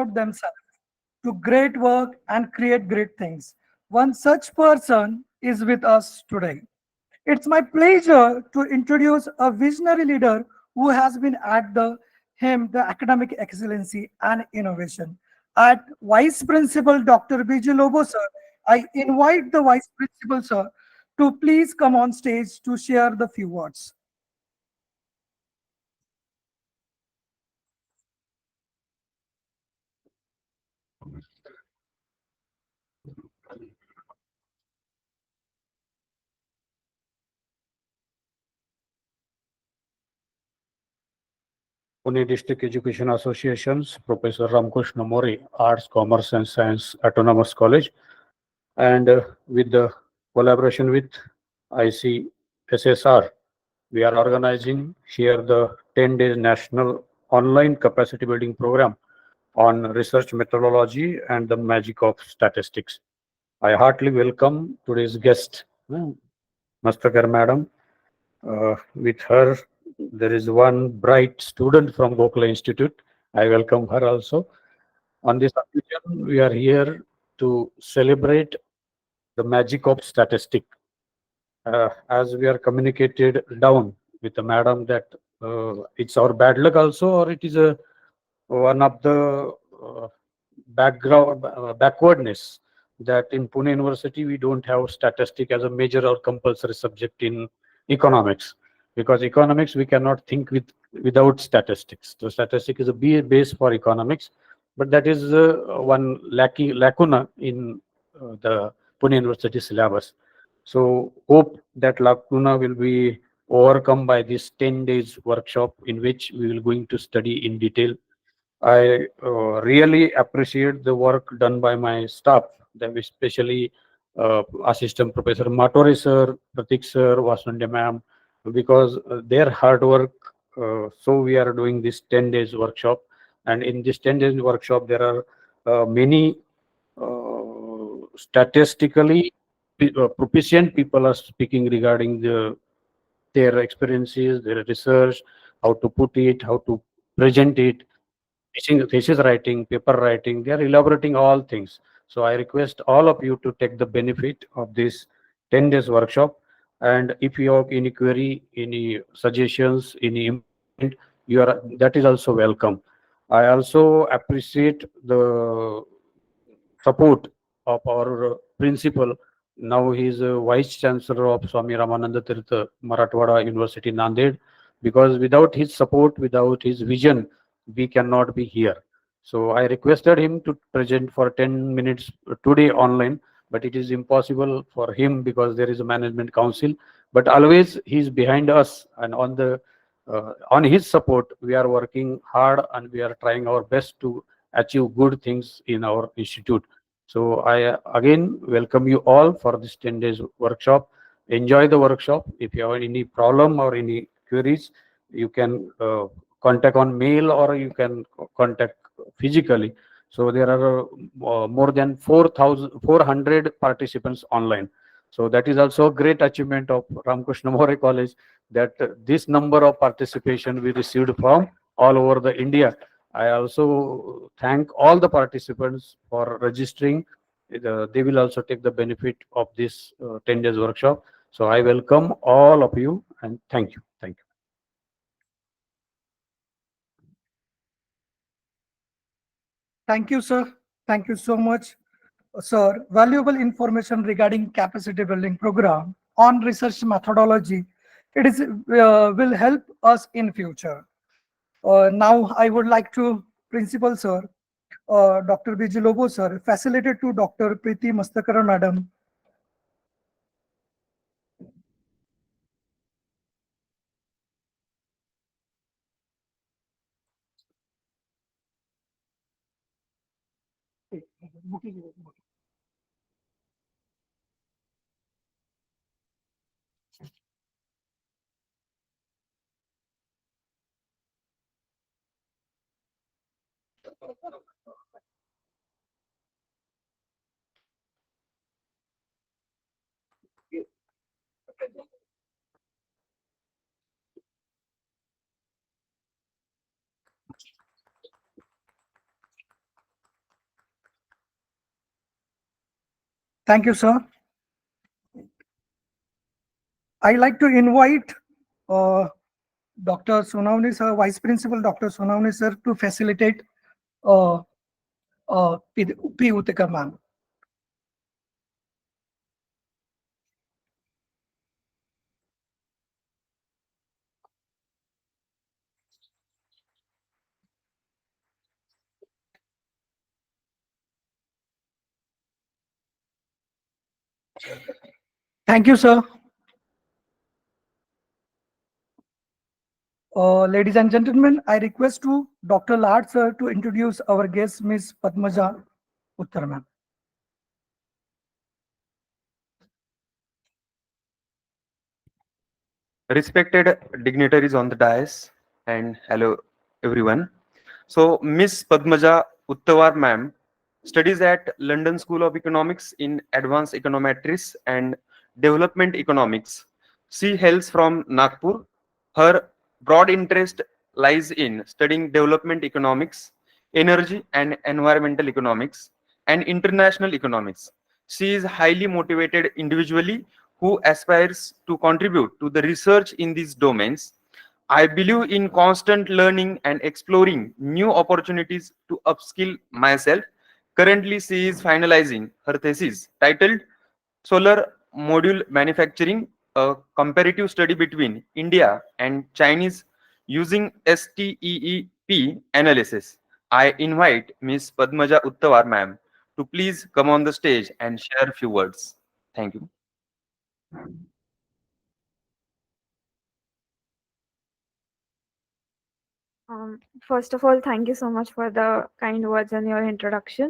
themselves to great work and create great things. One such person is with us today. It's my pleasure to introduce a visionary leader who has been at the helm the academic excellency and innovation. At Vice Principal Dr. Biju Lobo sir, I invite the Vice Principal sir to please come on stage to share the few words. Pune District Education Associations, Professor Ramkrishna Mori, Arts, Commerce and Science Autonomous College, and with the collaboration with ICSSR, we are organizing here the 10 days national online capacity building program on research methodology and the magic of statistics. I heartily welcome today's guest, Masatakar Madam. With her, there is one bright student from Gokula Institute. I welcome her also. On this occasion, we are here to celebrate the magic of statistic. As we are communicated down with the madam that it's our bad luck also, or it is a one of the background backwardness that in Pune University we don't have statistic as a major or compulsory subject in economics, because economics we cannot think without statistics. So statistic is a base for economics, but that is one lacuna in the Pune University syllabus. So hope that lacuna will be overcome by this 10 days workshop in which we will going to study in detail. I really appreciate the work done by my staff, especially Assistant Professor Matore sir, Pratik sir, Vasunde ma'am, because their hard work. So we are doing this 10 days workshop, and in this 10 days workshop, there are many statistically proficient people are speaking regarding their experiences, their research, how to put it, how to present it, thesis writing, paper writing. They are elaborating all things. So I request all of you to take the benefit of this 10 days workshop. And if you have any query, any suggestions, any improvement, you are that is also welcome. I also appreciate the support of our principal. Now he is a vice chancellor of Swami Ramananda Tirtha Marathwada University, Nanded. Because without his support, without his vision, we cannot be here. So I requested him to present for 10 minutes today online, but it is impossible for him because there is a management council. But always he is behind us, and on his support, we are working hard and we are trying our best to achieve good things in our institute. So I again welcome you all for this 10 days workshop. Enjoy the workshop. If you have any problem or any queries, you can contact on mail or you can contact physically. So there are more than 4,400 participants online. So that is also a great achievement of Ramkrishna More College, that this number of participation we received from all over the India. I also thank all the participants for registering. They will also take the benefit of this 10 days workshop. So I welcome all of you and thank you. Thank you. Thank you, sir. Thank you so much, sir. Valuable information regarding capacity building program on research methodology. It is will help us in future. Now, I would like to Principal Sir, Dr. Biju Lobo Sir, facilitated to Dr. Priti Mastakar Madam. Thank you, sir. I like to invite uh, Dr. Sonavni sir, Vice Principal Dr. Sonavni sir, to facilitate uh, P. Utika ma'am. Thank you, sir. Ladies and gentlemen, I request to Dr. Lad sir to introduce our guest, Ms. Padmaja Uttar ma'am. Respected dignitaries on the dais, and hello everyone. So, Miss Padmaja Uttawar ma'am studies at London School of Economics in Advanced Econometrics and Development Economics. She hails from Nagpur. Her broad interest lies in studying development economics, energy and environmental economics, and international economics. She is highly motivated individually who aspires to contribute to the research in these domains. I believe in constant learning and exploring new opportunities to upskill myself. Currently, she is finalizing her thesis titled Solar Module Manufacturing, a comparative study between India and Chinese using STEEP analysis. I invite Ms. Padmaja Uttawar ma'am to please come on the stage and share a few words. Thank you. First of all, thank you so much for the kind words and your introduction.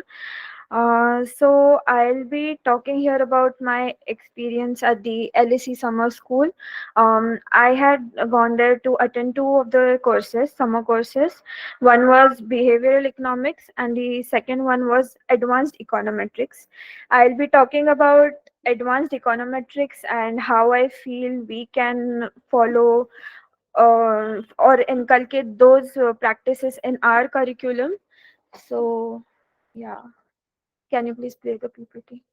So I'll be talking here about my experience at the LSE summer school. I had gone there to attend two of the courses, summer courses. One was behavioral economics, and the second one was advanced econometrics. I'll be talking about advanced econometrics and how I feel we can follow or inculcate those practices in our curriculum. So, yeah, can you please play the PPT?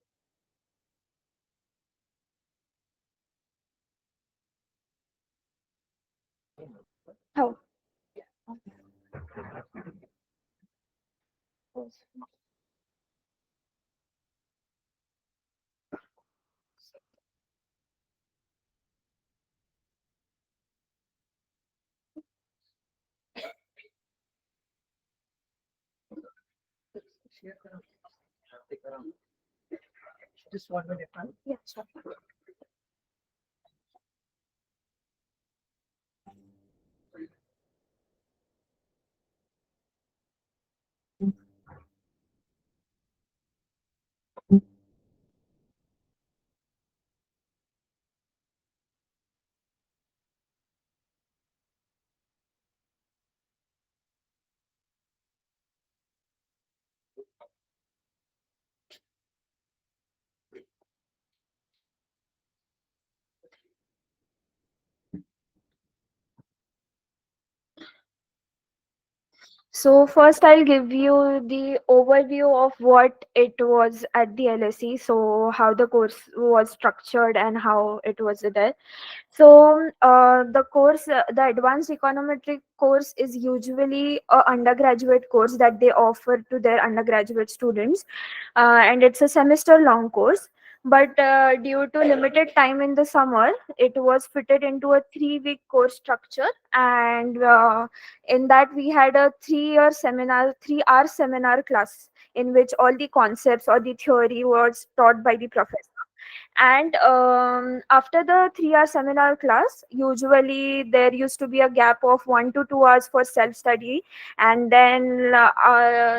How? Just 1 minute, ma'am. Yeah, sure. So first I'll give you the overview of what it was at the LSE, so how the course was structured and how it was there. So the course, the advanced econometric course is usually a undergraduate course that they offer to their undergraduate students, and it's a semester long course. But due to limited time in the summer, it was fitted into a 3-week course structure, and in that we had a 3-year seminar, 3-hour seminar class in which all the concepts or the theory was taught by the professor. And after the 3-hour seminar class, usually there used to be a gap of 1 to 2 hours for self study, and then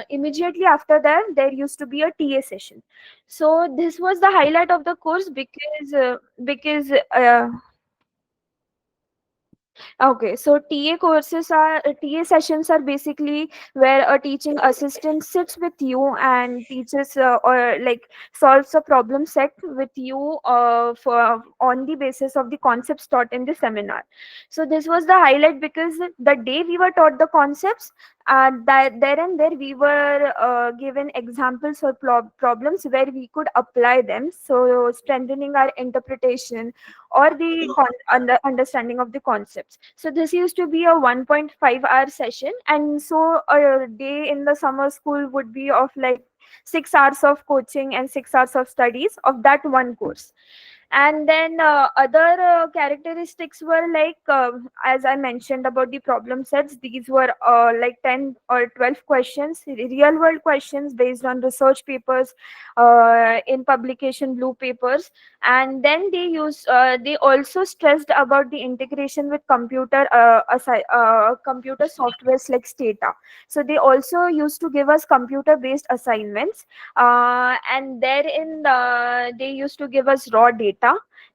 immediately after that there used to be a TA session. So this was the highlight of the course because okay, so TA sessions are basically where a teaching assistant sits with you and teaches or like solves a problem set with you for on the basis of the concepts taught in the seminar. So this was the highlight because the day we were taught the concepts, That there and there we were given examples or problems where we could apply them, so strengthening our interpretation or the understanding of the concepts. So this used to be a 1.5 hour session, and so a day in the summer school would be of like 6 hours of coaching and 6 hours of studies of that one course. And then other characteristics were like, as I mentioned about the problem sets, these were like 10 or 12 questions, real world questions based on research papers, in publication blue papers. And then they also stressed about the integration with computer softwares like stata. So they also used to give us computer based assignments, and therein they used to give us raw data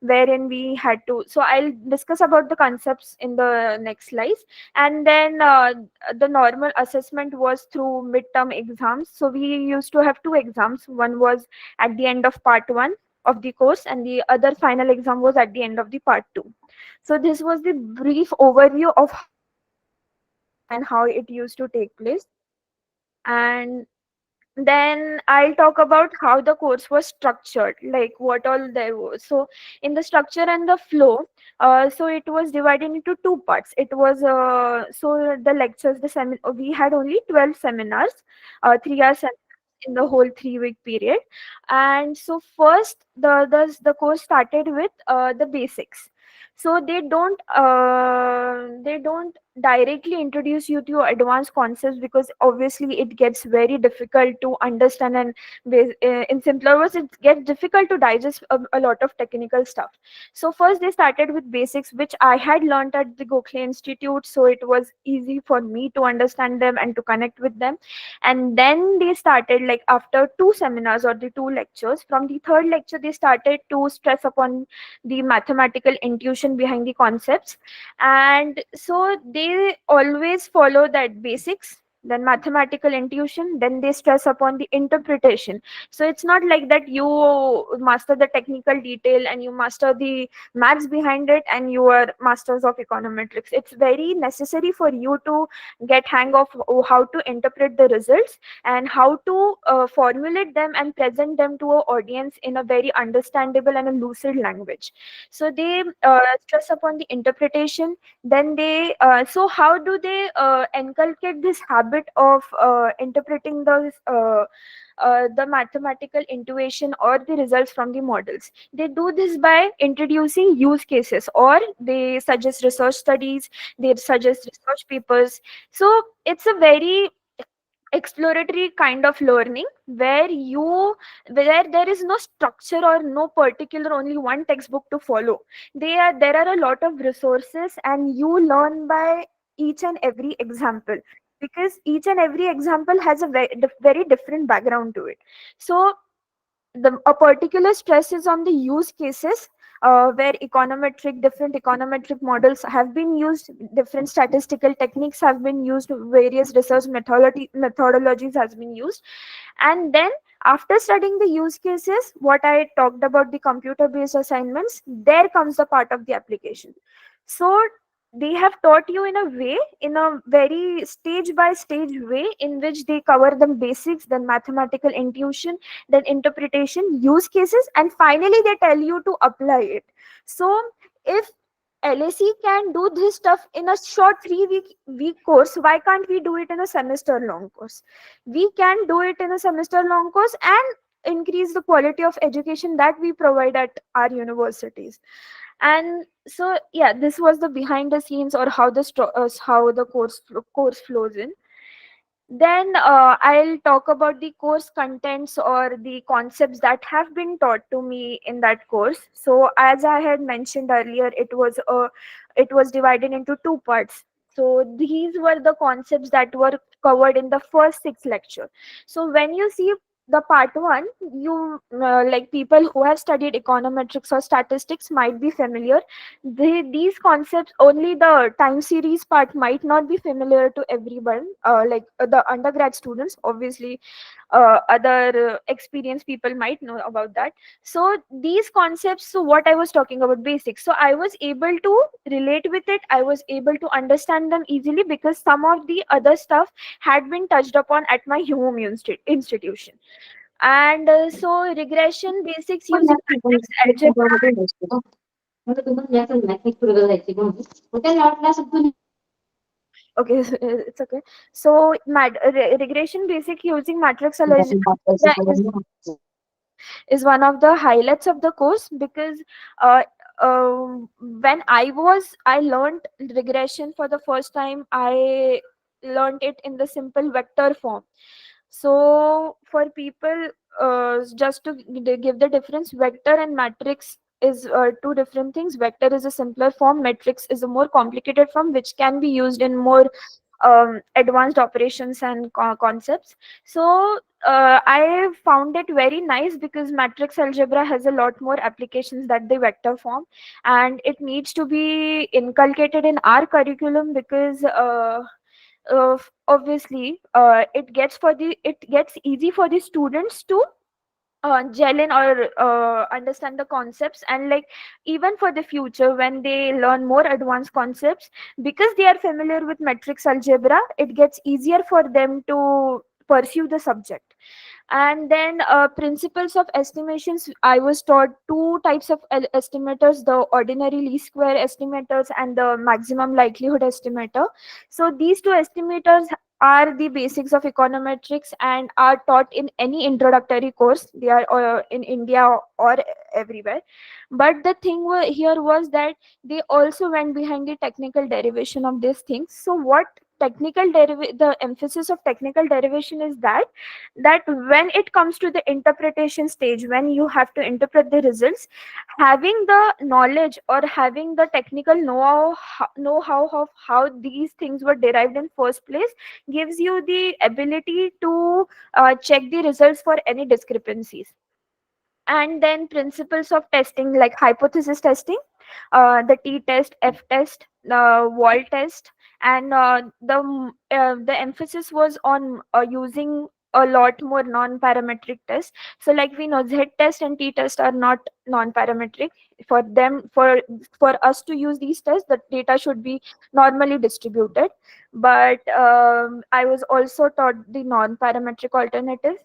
wherein we had to. So I'll discuss about the concepts in the next slides. And then the normal assessment was through midterm exams. So we used to have two exams. One was at the end of part 1 of the course, and the other final exam was at the end of the part 2. So this was the brief overview of and how it used to take place. And then I'll talk about how the course was structured, like what all there was. So in the structure and the flow, so it was divided into two parts. It was so the lectures, we had only 12 seminars, 3 hours in the whole 3 week period. And so first the course started with the basics. So they don't directly introduce you to advanced concepts, because obviously it gets very difficult to understand, and in simpler words it gets difficult to digest a lot of technical stuff. So first they started with basics, which I had learned at the Gokhale Institute, so it was easy for me to understand them and to connect with them. And then they started, like after two seminars or the two lectures, from the third lecture they started to stress upon the mathematical intuition behind the concepts. And so they always follow that basics, then mathematical intuition, then they stress upon the interpretation. So it's not like that you master the technical detail and you master the maths behind it and you are masters of econometrics. It's very necessary for you to get hang of how to interpret the results and how to formulate them and present them to an audience in a very understandable and a lucid language. So they stress upon the interpretation. Then they so how do they inculcate this habit of interpreting the mathematical intuition or the results from the models? They do this by introducing use cases, or they suggest research studies, they suggest research papers. So it's a very exploratory kind of learning where there is no structure or no particular only one textbook to follow. There are a lot of resources, and you learn by each and every example, because each and every example has a very different background to it. So a particular stress is on the use cases, where different econometric models have been used, different statistical techniques have been used, various research methodologies has been used. And then after studying the use cases, what I talked about, the computer based assignments, there comes the part of the application. So they have taught you in a way, in a very stage by stage way, in which they cover the basics, then mathematical intuition, then interpretation, use cases, and finally they tell you to apply it. So if LAC can do this stuff in a short 3 week course, why can't we do it in a semester long course? We can do it in a semester long course and increase the quality of education that we provide at our universities. And so yeah, this was the behind the scenes, or how how the course flows in. Then I'll talk about the course contents or the concepts that have been taught to me in that course. So as I had mentioned earlier, it was divided into two parts. So these were the concepts that were covered in the first 6 lectures. So when you see the part one, you like people who have studied econometrics or statistics might be familiar. These concepts, only the time series part might not be familiar to everyone, the undergrad students. Obviously, other experienced people might know about that. So these concepts, so what I was talking about, basics, so I was able to relate with it, I was able to understand them easily because some of the other stuff had been touched upon at my home institution. And so regression basics using matrix algebra. Okay, it's okay. So regression basic using matrix algebra is one of the highlights of the course because uh, when I learned regression for the first time, I learned it in the simple vector form. So for people, just to give the difference, vector and matrix is two different things. Vector is a simpler form, matrix is a more complicated form which can be used in more advanced operations and concepts. So I found it very nice because matrix algebra has a lot more applications than the vector form, and it needs to be inculcated in our curriculum because obviously it gets easy for the students to gel in or understand the concepts, and like even for the future when they learn more advanced concepts, because they are familiar with matrix algebra, it gets easier for them to pursue the subject. And then principles of estimations, I was taught two types of estimators: the ordinary least square estimators and the maximum likelihood estimator. So these two estimators are the basics of econometrics and are taught in any introductory course. They are in India or everywhere. But the thing here was that they also went behind the technical derivation of these things. So what the emphasis of technical derivation is that when it comes to the interpretation stage, when you have to interpret the results, having the knowledge or having the technical know-how of how these things were derived in first place gives you the ability to check the results for any discrepancies. And then principles of testing, like hypothesis testing, the t-test, f-test, wall test, and the emphasis was on using a lot more non-parametric tests. So like we know, z-test and t-test are not non-parametric. For them, for us to use these tests, the data should be normally distributed. But I was also taught the non-parametric alternatives.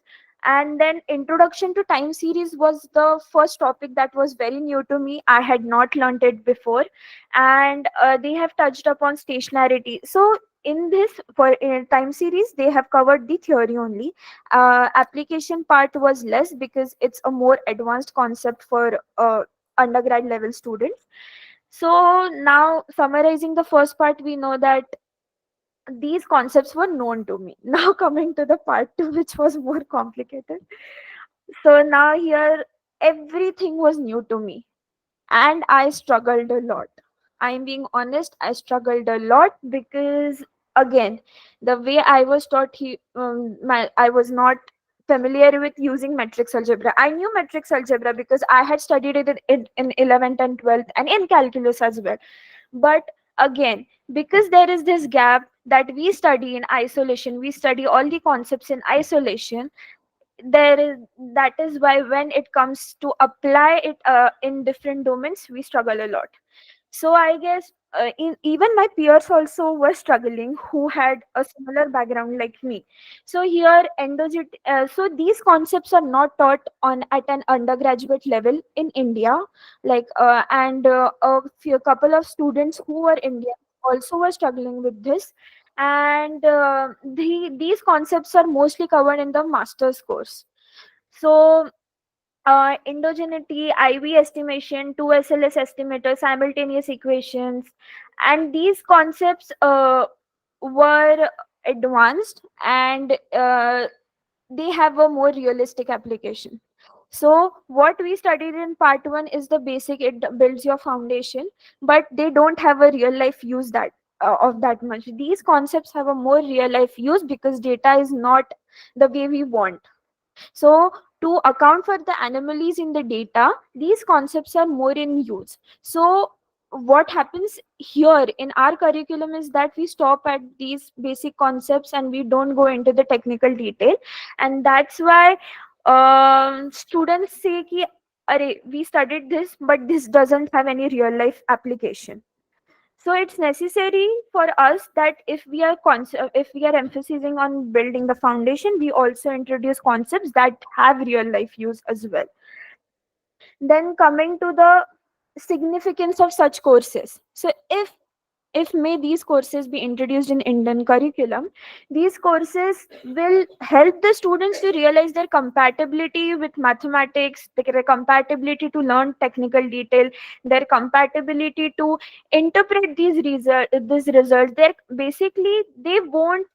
And then introduction to time series was the first topic that was very new to me. I had not learned it before. And they have touched upon stationarity. So in this, for time series, they have covered the theory only. Application part was less because it's a more advanced concept for undergrad level students. So now summarizing the first part, we know that these concepts were known to me. Now coming to the part two, which was more complicated. So now here, everything was new to me, and I struggled a lot. I'm being honest, I struggled a lot because again, the way I was taught, I was not familiar with using matrix algebra. I knew matrix algebra because I had studied it in 11th and 12th and in calculus as well. But again, because there is this gap that we study in isolation, we study all the concepts in isolation, there is that is why when it comes to apply it in different domains, we struggle a lot. So I guess even my peers also were struggling who had a similar background like me. So here so these concepts are not taught on at an undergraduate level in India, like and a few couple of students who were Indian also were struggling with this. And these concepts are mostly covered in the master's course. So endogeneity, IV estimation, 2 SLS estimator, simultaneous equations, and these concepts were advanced, and they have a more realistic application. So what we studied in part one is the basic, it builds your foundation, but they don't have a real life use that of that much. These concepts have a more real life use because data is not the way we want. So to account for the anomalies in the data, these concepts are more in use. So what happens here in our curriculum is that we stop at these basic concepts and we don't go into the technical detail, and that's why students say ki, Arey, we studied this but this doesn't have any real life application. So it's necessary for us that if we are emphasizing on building the foundation, we also introduce concepts that have real life use as well. Then coming to the significance of such courses. So if may these courses be introduced in Indian curriculum, these courses will help the students to realize their compatibility with mathematics, their compatibility to learn technical detail, their compatibility to interpret these results. They won't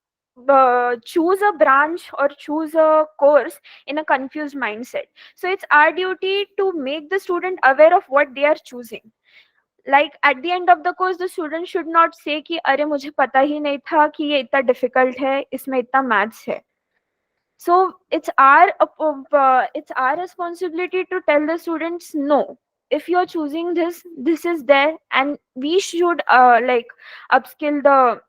choose a branch or choose a course in a confused mindset. So it's our duty to make the student aware of what they are choosing. Like at the end of the course, the student should not say कि अरे मुझे पता ही नहीं था कि ये इतना difficult है, इसमें इतना maths है. So it's our responsibility to tell the students no. If you're choosing this, this is there, and we should upskill the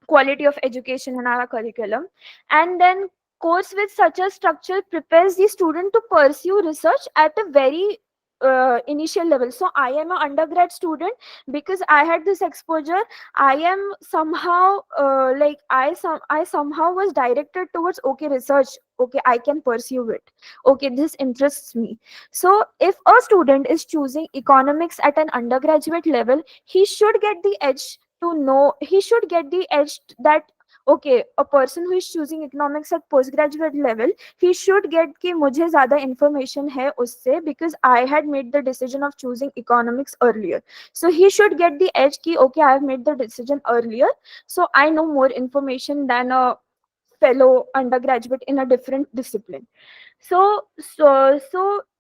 quality of education in our curriculum. And then course with such a structure prepares the student to pursue research at a very initial level. So I am an undergrad student. Because I had this exposure, I am somehow I somehow was directed towards, okay, research, okay, I can pursue it, okay, this interests me. So if a student is choosing economics at an undergraduate level, he should get the edge that, okay, a person who is choosing economics at postgraduate level, he should get कि मुझे ज़्यादा information है उससे, because I had made the decision of choosing economics earlier. So he should get the edge कि, okay, I have made the decision earlier, so I know more information than a fellow undergraduate in a different discipline. So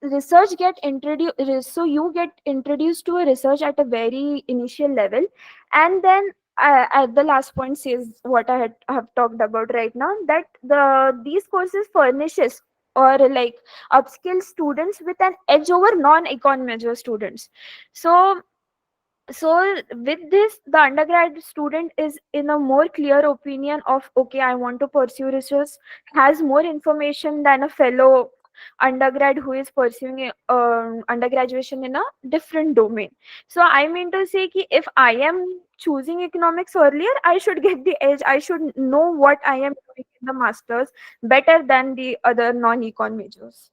research get introduced, so you get introduced to a research at a very initial level. And then at the last point says what have talked about right now, that these courses furnishes or like upskill students with an edge over non-econ major students. So so with this, the undergrad student is in a more clear opinion of, okay, I want to pursue research, has more information than a fellow undergrad who is pursuing undergraduation in a different domain. So I mean to say ki if I am choosing economics earlier, I should get the edge, I should know what I am doing in the masters better than the other non-econ majors.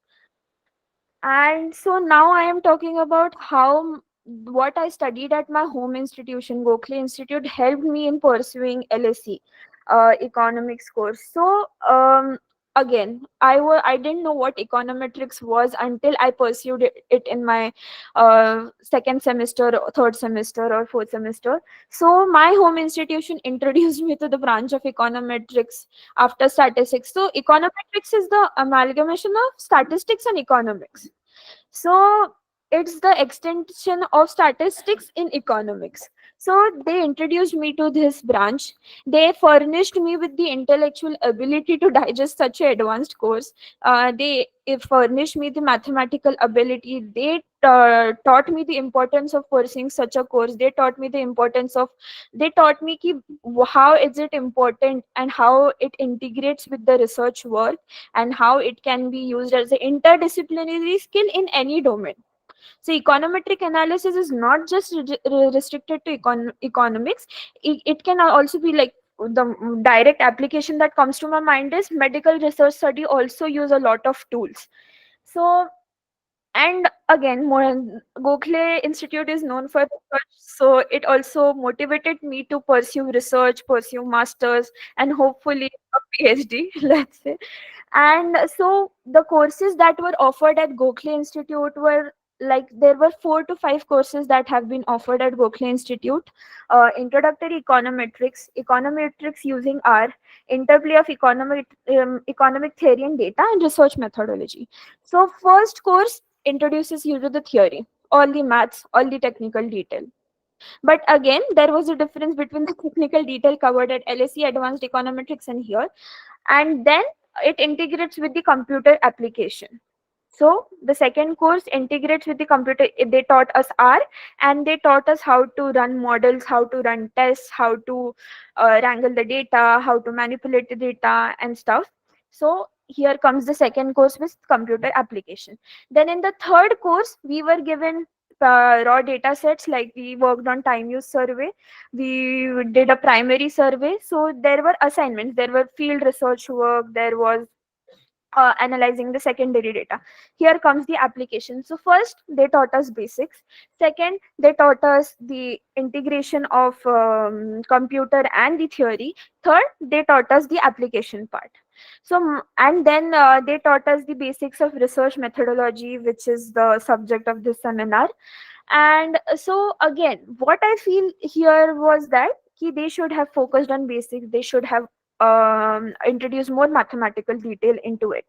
And so now I am talking about how what I studied at my home institution, Gokhale Institute, helped me in pursuing LSE economics course. So again, I didn't know what econometrics was until I pursued it in my second semester, or third semester, or fourth semester. So my home institution introduced me to the branch of econometrics after statistics. So econometrics is the amalgamation of statistics and economics. So it's the extension of statistics in economics. So they introduced me to this branch. They furnished me with the intellectual ability to digest such an advanced course. They furnished me the mathematical ability. They taught me the importance of pursuing such a course. They taught me ki, how is it important and how it integrates with the research work, and how it can be used as an interdisciplinary skill in any domain. So econometric analysis is not just restricted to economics. It can also be like the direct application that comes to my mind is medical research study also use a lot of tools. So, and again, more Gokhale Institute is known for research, so it also motivated me to pursue research, pursue masters, and hopefully a PhD, let's say. And so the courses that were offered at Gokhale Institute were like, there were 4 to 5 courses that have been offered at Gokhale Institute. Introductory econometrics using R, interplay of economic theory and data, and research methodology. So first course introduces you to the theory, all the maths, all the technical detail. But again, there was a difference between the technical detail covered at LSE Advanced Econometrics and here. And then it integrates with the computer application. So the second course integrates with the computer. They taught us R, and they taught us how to run models, how to run tests, how to wrangle the data, how to manipulate the data and stuff. So here comes the second course with computer application. Then in the third course, we were given raw data sets, like we worked on time use survey, we did a primary survey. So there were assignments, there were field research work, there was analyzing the secondary data. Here comes the application. So first they taught us basics, second they taught us the integration of computer and the theory, third they taught us the application part. So and then they taught us the basics of research methodology, which is the subject of this seminar. And so again, what I feel here was that they should have focused on basics, they should have introduced more mathematical detail into it.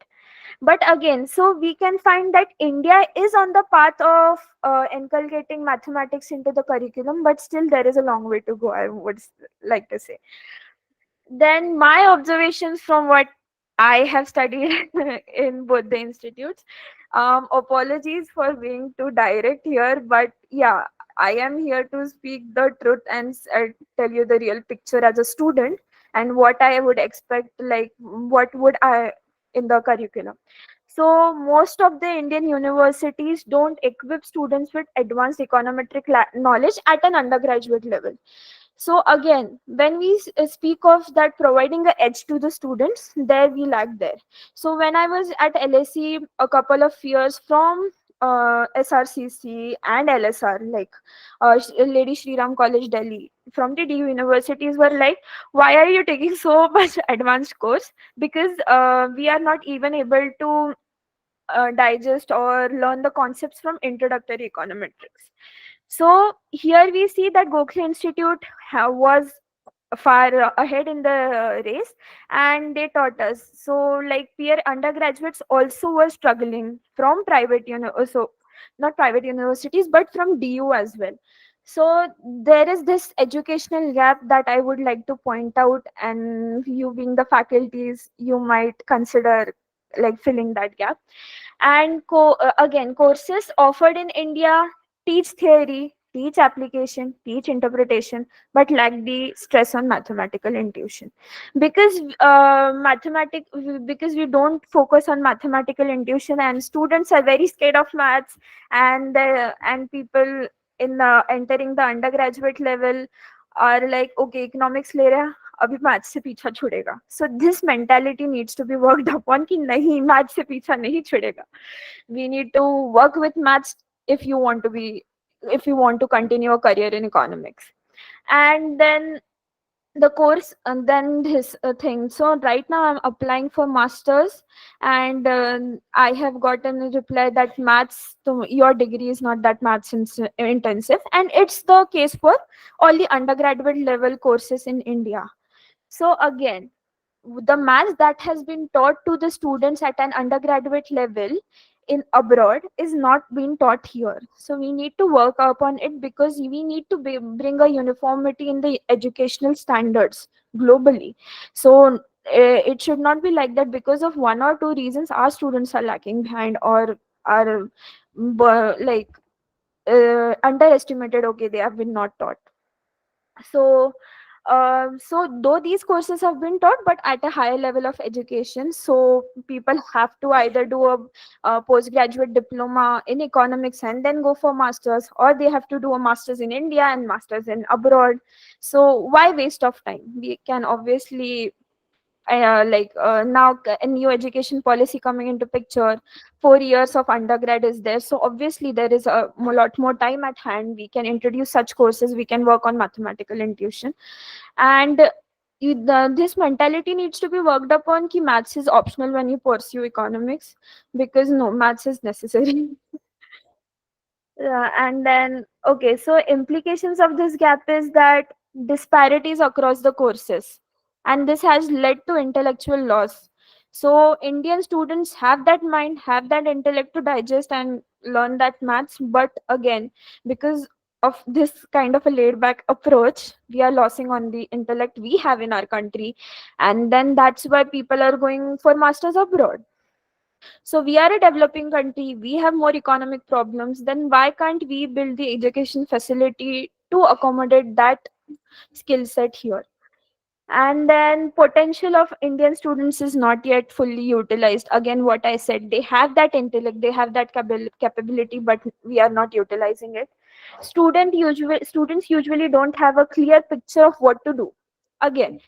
But again, so we can find that India is on the path of inculcating mathematics into the curriculum, but still there is a long way to go, I would like to say. Then my observations from what I have studied in both the institutes. Apologies for being too direct here, but yeah, I am here to speak the truth and tell you the real picture as a student and what I would expect, like what would I in the curriculum. So most of the Indian universities don't equip students with advanced econometric knowledge at an undergraduate level. So again, when we speak of that providing a edge to the students, there we lack there. So when I was at LSE a couple of years from SRCC and LSR, like Lady Shri Ram College Delhi, from the DU universities were like, why are you taking so much advanced course? Because we are not even able to digest or learn the concepts from introductory econometrics. So here we see that Gokhale Institute was far ahead in the race, and they taught us. So like peer undergraduates also were struggling from so not private universities, but from DU as well. So there is this educational gap that I would like to point out, and you being the faculties, you might consider like filling that gap. And again, courses offered in India teach theory, teach application, teach interpretation, but lack the stress on mathematical intuition. Because because we don't focus on mathematical intuition, and students are very scared of maths, and people in the entering the undergraduate level are like, okay, economics ले रहा है, अभी maths से पीछा छुड़ेगा. So this mentality needs to be worked upon कि नहीं, maths से पीछा नहीं छुड़ेगा. We need to work with maths if you want to be, if you want to continue a career in economics. And then the course, and then this thing. So right now I'm applying for masters, and I have gotten a reply that maths to your degree is not that maths intensive, and it's the case for all the undergraduate level courses in India. So again, the maths that has been taught to the students at an undergraduate level in abroad is not being taught here. So we need to work upon it, because we need to bring a uniformity in the educational standards globally. So it should not be like that because of one or two reasons our students are lacking behind, or are like underestimated. Okay, they have been not taught. So so though these courses have been taught, but at a higher level of education, so people have to either do a postgraduate diploma in economics and then go for masters, or they have to do a masters in India and masters in abroad. So why waste of time? We can obviously now a new education policy coming into picture, 4 years of undergrad is there, so obviously there is a lot more time at hand. We can introduce such courses, we can work on mathematical intuition. And this mentality needs to be worked upon ki maths is optional when you pursue economics, because no, maths is necessary. And then, okay, so implications of this gap is that disparities across the courses, and this has led to intellectual loss. So Indian students have that mind, have that intellect to digest and learn that maths, but again, because of this kind of a laid back approach, we are losing on the intellect we have in our country. And then that's why people are going for masters abroad. So we are a developing country, we have more economic problems, then why can't we build the education facility to accommodate that skill set here? And then potential of Indian students is not yet fully utilized. Again, what I said, they have that intellect, they have that capability, but we are not utilizing it. Students usually don't have a clear picture of what to do. Again,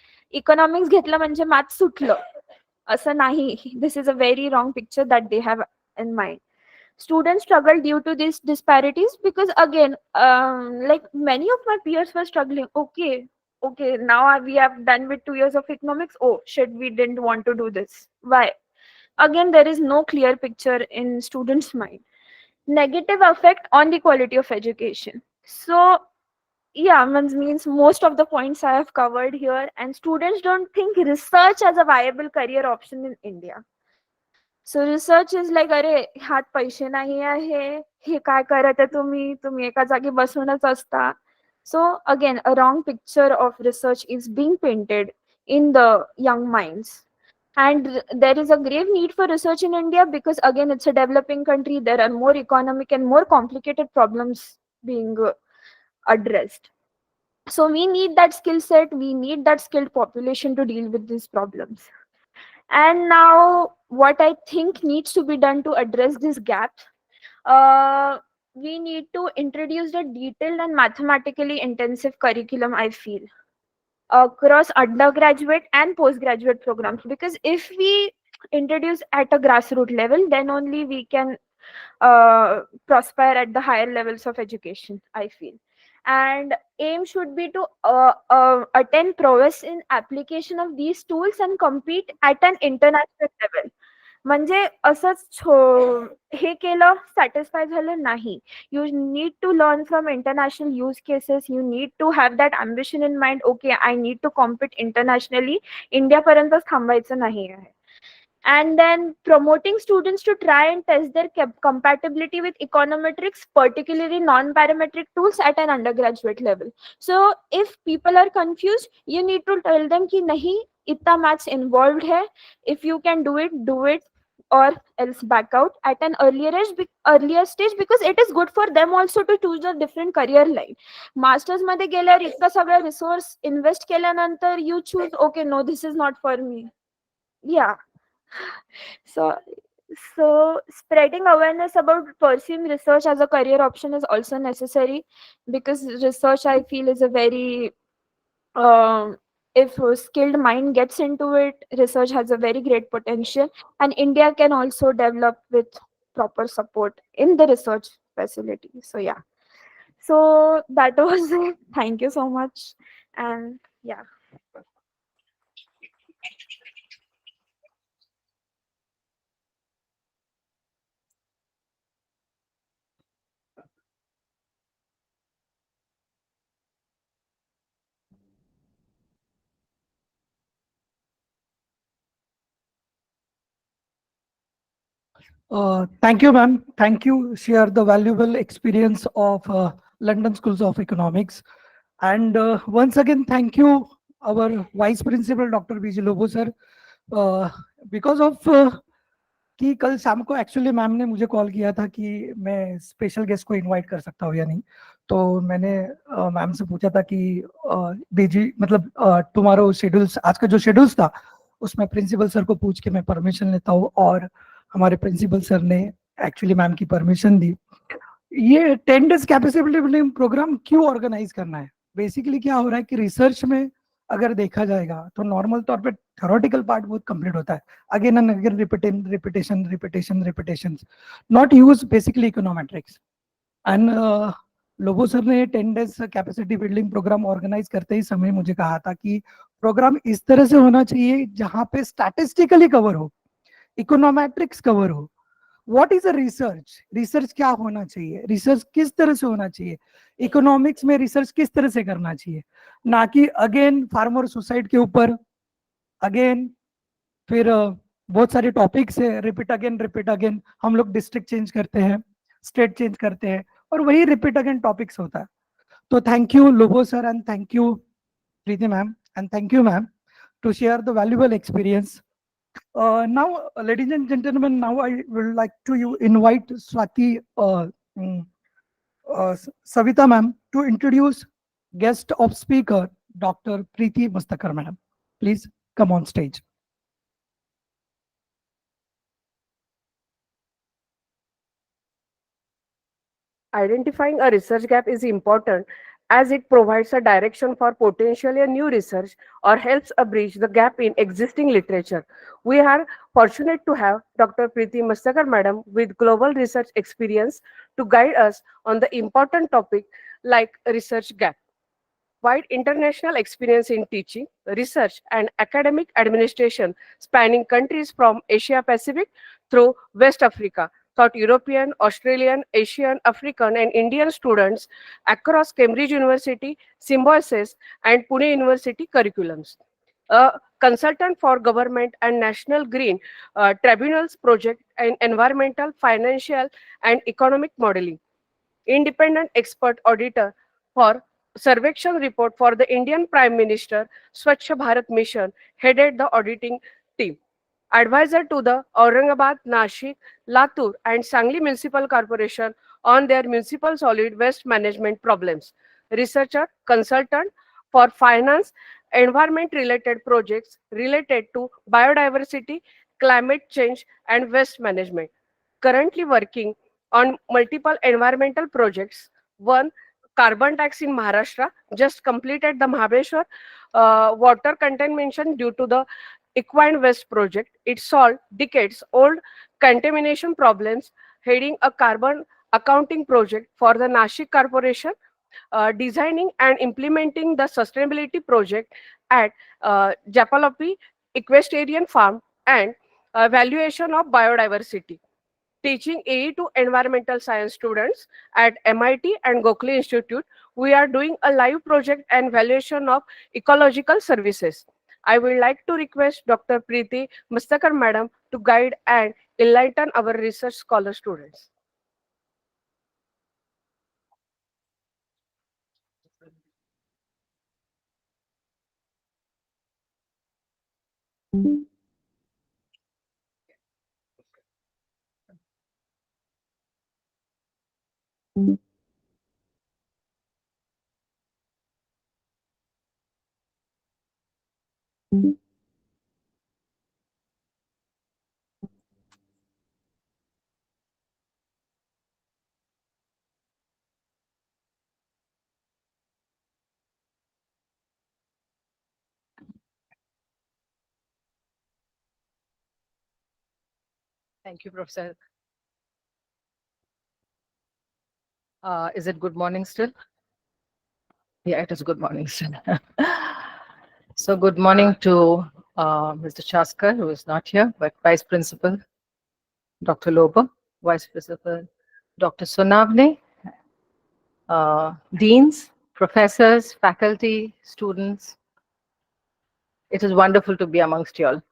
economics घेतलं म्हणजे math सुटलं असं नाही. This is a very wrong picture that they have in mind. Students struggle due to these disparities because again, like many of my peers were struggling. Okay, now we have done with 2 years of economics. Oh shit, we didn't want to do this. Why? Again, there is no clear picture in students mind. Negative effect on the quality of education. So yeah, means most of the points I have covered here, and students don't think research as a viable career option in India. So research is like अरे ह्यात पैसे नाही आहे, हे काय करत आहे तुम्ही, तुम्ही एका जागी बसूनच असता. So again a wrong picture of research is being painted in the young minds. And there is a grave need for research in India because again it's a developing country, there are more economic and more complicated problems being addressed. So we need that skill set, we need that skilled population to deal with these problems. And now, what I think needs to be done to address this gap, uh, we need to introduce a detailed and mathematically intensive curriculum, I feel, across undergraduate and postgraduate programs. Because if we introduce at a grassroots level, then only we can prosper at the higher levels of education, I feel. And aim should be to attain prowess in application of these tools and compete at an international level. म्हणजे असंच हे केलं satisfy झालं नाही. You need to learn from international use cases, you need to have that ambition in mind. Okay, I need to compete internationally, इंडियापर्यंतच थांबायचं नाही आहे. And then promoting students to try and test their compatibility with econometrics, particularly non-parametric tools at an undergraduate level. So if people are confused, you need to tell them ki nahi, itna maths involved hai, if you can do it, or else back out at an earlier stage, because it is good for them also to choose a different career line. Masters मध्ये गेल्यावर इतका सगळा resource invest केल्यानंतर you choose, okay, no, this is not for me. Yeah. So spreading awareness about pursuing research as a career option is also necessary, because research, I feel, is a very if a skilled mind gets into it, research has a very great potential, and India can also develop with proper support in the research facility. So yeah, so that was it. Thank you so much. And yeah. Thank you, ma'am. Thank you. Share the valuable experience of London Schools of Economics. And once again, thank you, our Vice Principal, Dr. B.J. Lobo, sir. Because of कि कल शाम को actually ma'am ने मुझे call किया था कि मैं स्पेशल गेस्ट को इनवाइट कर सकता हूँ या नहीं, तो मैंने मैम से पूछा था कि बीजी मतलब तुम्हारा शेड्यूल्स, आज का जो शेड्यूल्स था उसमें प्रिंसिपल सर को पूछ के मैं परमिशन लेता हूँ, और हमारे प्रिंसिपल सर ने एक्चुअली मैम की परमिशन दी. ये 10 डेज कैपेसिटी बिल्डिंग प्रोग्राम क्यों ऑर्गेनाइज करना है? बेसिकली क्या हो रहा है कि रिसर्च में अगर देखा जाएगा तो नॉर्मल तौर पे थ्योरेटिकल पार्ट बहुत कंप्लीट होता है, again and again repetition, not use basically econometrics. And Lobo sir ने 10 days capacity building programme organise करते ही समय मुझे कहा था कि प्रोग्राम इस तरह से होना चाहिए जहां पे स्टैटिस्टिकली कवर हो, इकोनोमेट्रिक्स कवर हो. What is a research, research क्या होना चाहिए, रिसर्च किस तरह से होना चाहिए, इकोनॉमिक्स में रिसर्च किस तरह से करना चाहिए, ना कि अगेन फार्मर सुसाइड के ऊपर अगेन फिर बहुत सारे टॉपिक्स है, रिपीट अगेन हम लोग डिस्ट्रिक्ट चेंज करते हैं, स्टेट चेंज करते हैं, और वही रिपीट अगेन टॉपिक्स होता है. So thank you, Lobo sir, and thank you, Preeti ma'am, and thank you, ma'am, to share the valuable experience. Now, ladies and gentlemen, now I would like to you invite Swati, mm, Savita ma'am, to introduce guest of speaker, Dr. Preeti Mustakar ma'am. Please come on stage. Identifying a research gap is important as it provides a direction for potentially a new research or helps a bridge the gap in existing literature. We are fortunate to have Dr. Priti Mastakar Madam with global research experience to guide us on the important topic like research gap. Wide international experience in teaching, research, and academic administration, spanning countries from Asia Pacific through West Africa, taught European, Australian, Asian, African, and Indian students across Cambridge University, Symbiosis, and Pune University curriculums. A consultant for government and national green tribunals project in environmental, financial, and economic modeling independent expert auditor for Survection report for the Indian Prime Minister Swachh Bharat Mission, headed the auditing team. Advisor to the Aurangabad, Nashik, Latur, and Sangli Municipal Corporation on their municipal solid waste management problems. Researcher, consultant for finance, environment related projects related to biodiversity, climate change, and waste management. Currently working on multiple environmental projects. One, carbon tax in Maharashtra, just completed the Mahabeshwar water contamination due to the equine waste project. It solved decades old contamination problems, heading a carbon accounting project for the Nashik Corporation, designing and implementing the sustainability project at Japalopi Equestrian Farm and valuation of biodiversity teaching AE to environmental science students at MIT and Gokhale Institute. We are doing a live project and valuation of ecological services. I would like to request Dr. Preeti Mustakar Madam to guide and enlighten our research scholar students. Thank you, Professor. Is it good morning still? Yeah, it is good morning still. So good morning to Mr. Chaskar, who is not here, but Vice Principal Dr. Loba, Vice Principal Dr. Sonavne, Deans, professors, faculty, students. It is wonderful to be amongst you all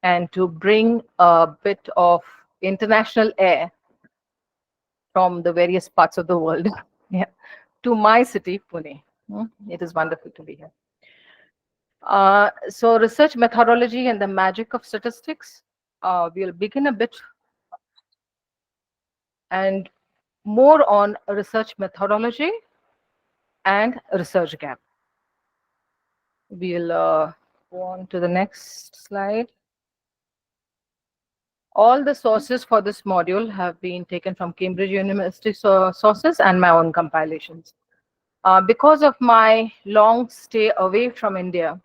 and to bring a bit of international air from the various parts of the world yeah, to my city, Pune. It is wonderful to be here. So research methodology and the magic of statistics. We'll begin a bit and more on research methodology and research gap. We'll go on to the next slide. All the sources for this module have been taken from Cambridge University sources and my own compilations. Because of my long stay away from India,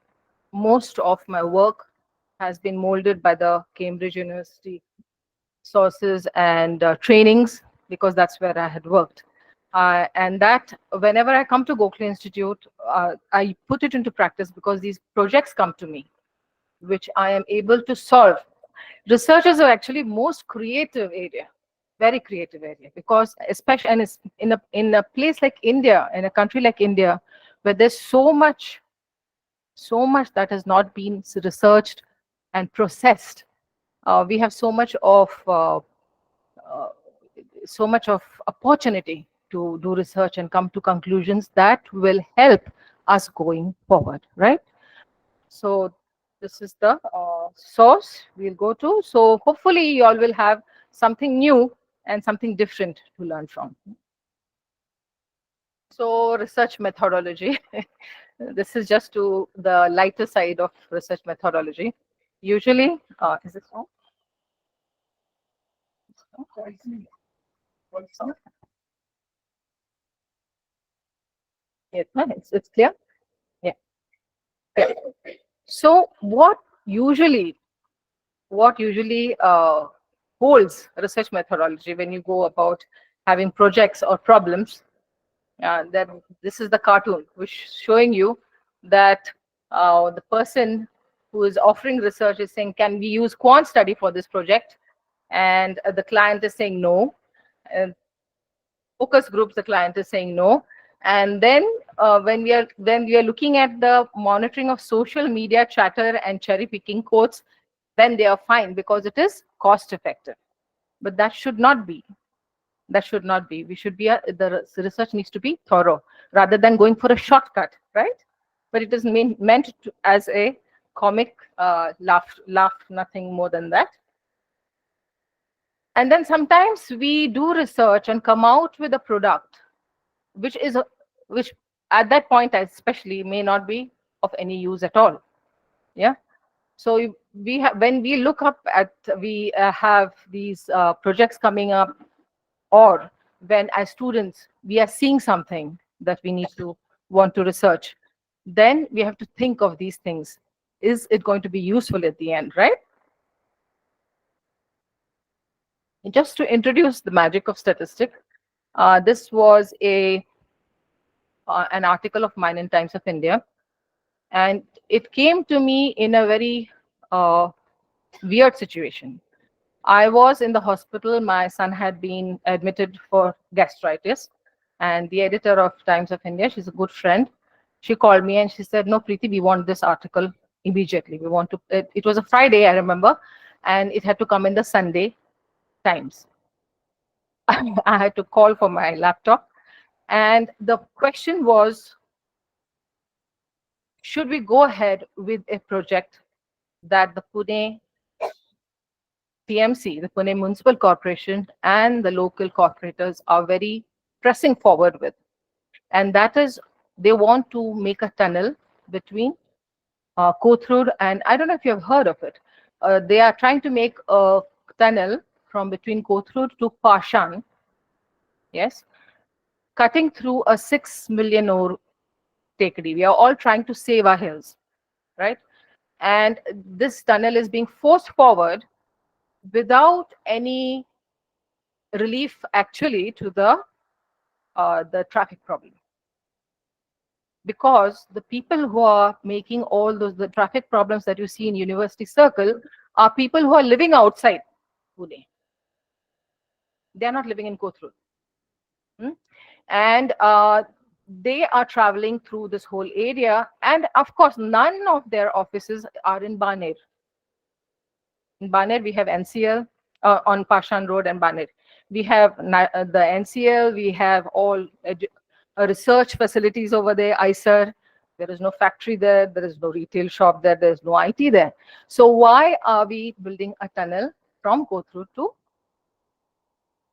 most of my work has been molded by the Cambridge University sources and trainings, because that's where I had worked. And that whenever I come to Gokhale Institute, I put it into practice because these projects come to me, which I am able to solve. Researchers are actually most creative area, very creative area, because especially and it's in a place like India, in a country like India, where there's so much that has not been researched and processed. We have uh, so much of opportunity to do research and come to conclusions that will help us going forward, right? So this is the source we'll go to. So hopefully you all will have something new and something different to learn from. So research methodology. This is just to the lighter side of research methodology. Usually, is this on? Yes, no, it's clear. Yeah. Yeah. So what usually holds research methodology when you go about having projects or problems? That this is the cartoon which is showing you that the person who is offering research is saying, can we use quant study for this project? And the client is saying no. And focus groups, the client is saying no. And then when we are looking at the monitoring of social media chatter and cherry picking quotes, then they are fine because it is cost effective. But that should not be. That should not be. We should be the research needs to be thorough rather than going for a shortcut, right? But it is meant to, as a comic laugh, nothing more than that. And then sometimes we do research and come out with a product which at that point especially may not be of any use at all. Yeah. So we have, when we look up at, we have these projects coming up, or when as students we are seeing something that we need to want to research, then we have to think of these things. Is it going to be useful at the end, right? Just to introduce the magic of statistic, this was an article of mine in Times of India, and it came to me in a very weird situation. I was in the hospital. My son had been admitted for gastritis, and the editor of Times of India, she's a good friend, she called me and she said, "No, Preeti, we want this article immediately. We want to." It was a Friday, I remember, and it had to come in the Sunday Times. I had to call for my laptop, and the question was, should we go ahead with a project that the Pune PMC, the Pune Municipal Corporation, and the local corporators are very pressing forward with? And that is, they want to make a tunnel between Kothur, and I don't know if you have heard of it. They are trying to make a tunnel from between Kothur to Pashan, yes, cutting through a 6 million ore takedi. We are all trying to save our hills, right? And this tunnel is being forced forward without any relief actually to the traffic problem, because the people who are making all those the traffic problems that you see in University Circle are people who are living outside Pune. They are not living in Kothur. And they are traveling through this whole area, and of course none of their offices are in Baner. In Baner we have NCL, on Pashan Road and Baner. We have the NCL, we have all research facilities over there, ISER. There is no factory there, there is no retail shop there, there is no IT there. So why are we building a tunnel from Kothur to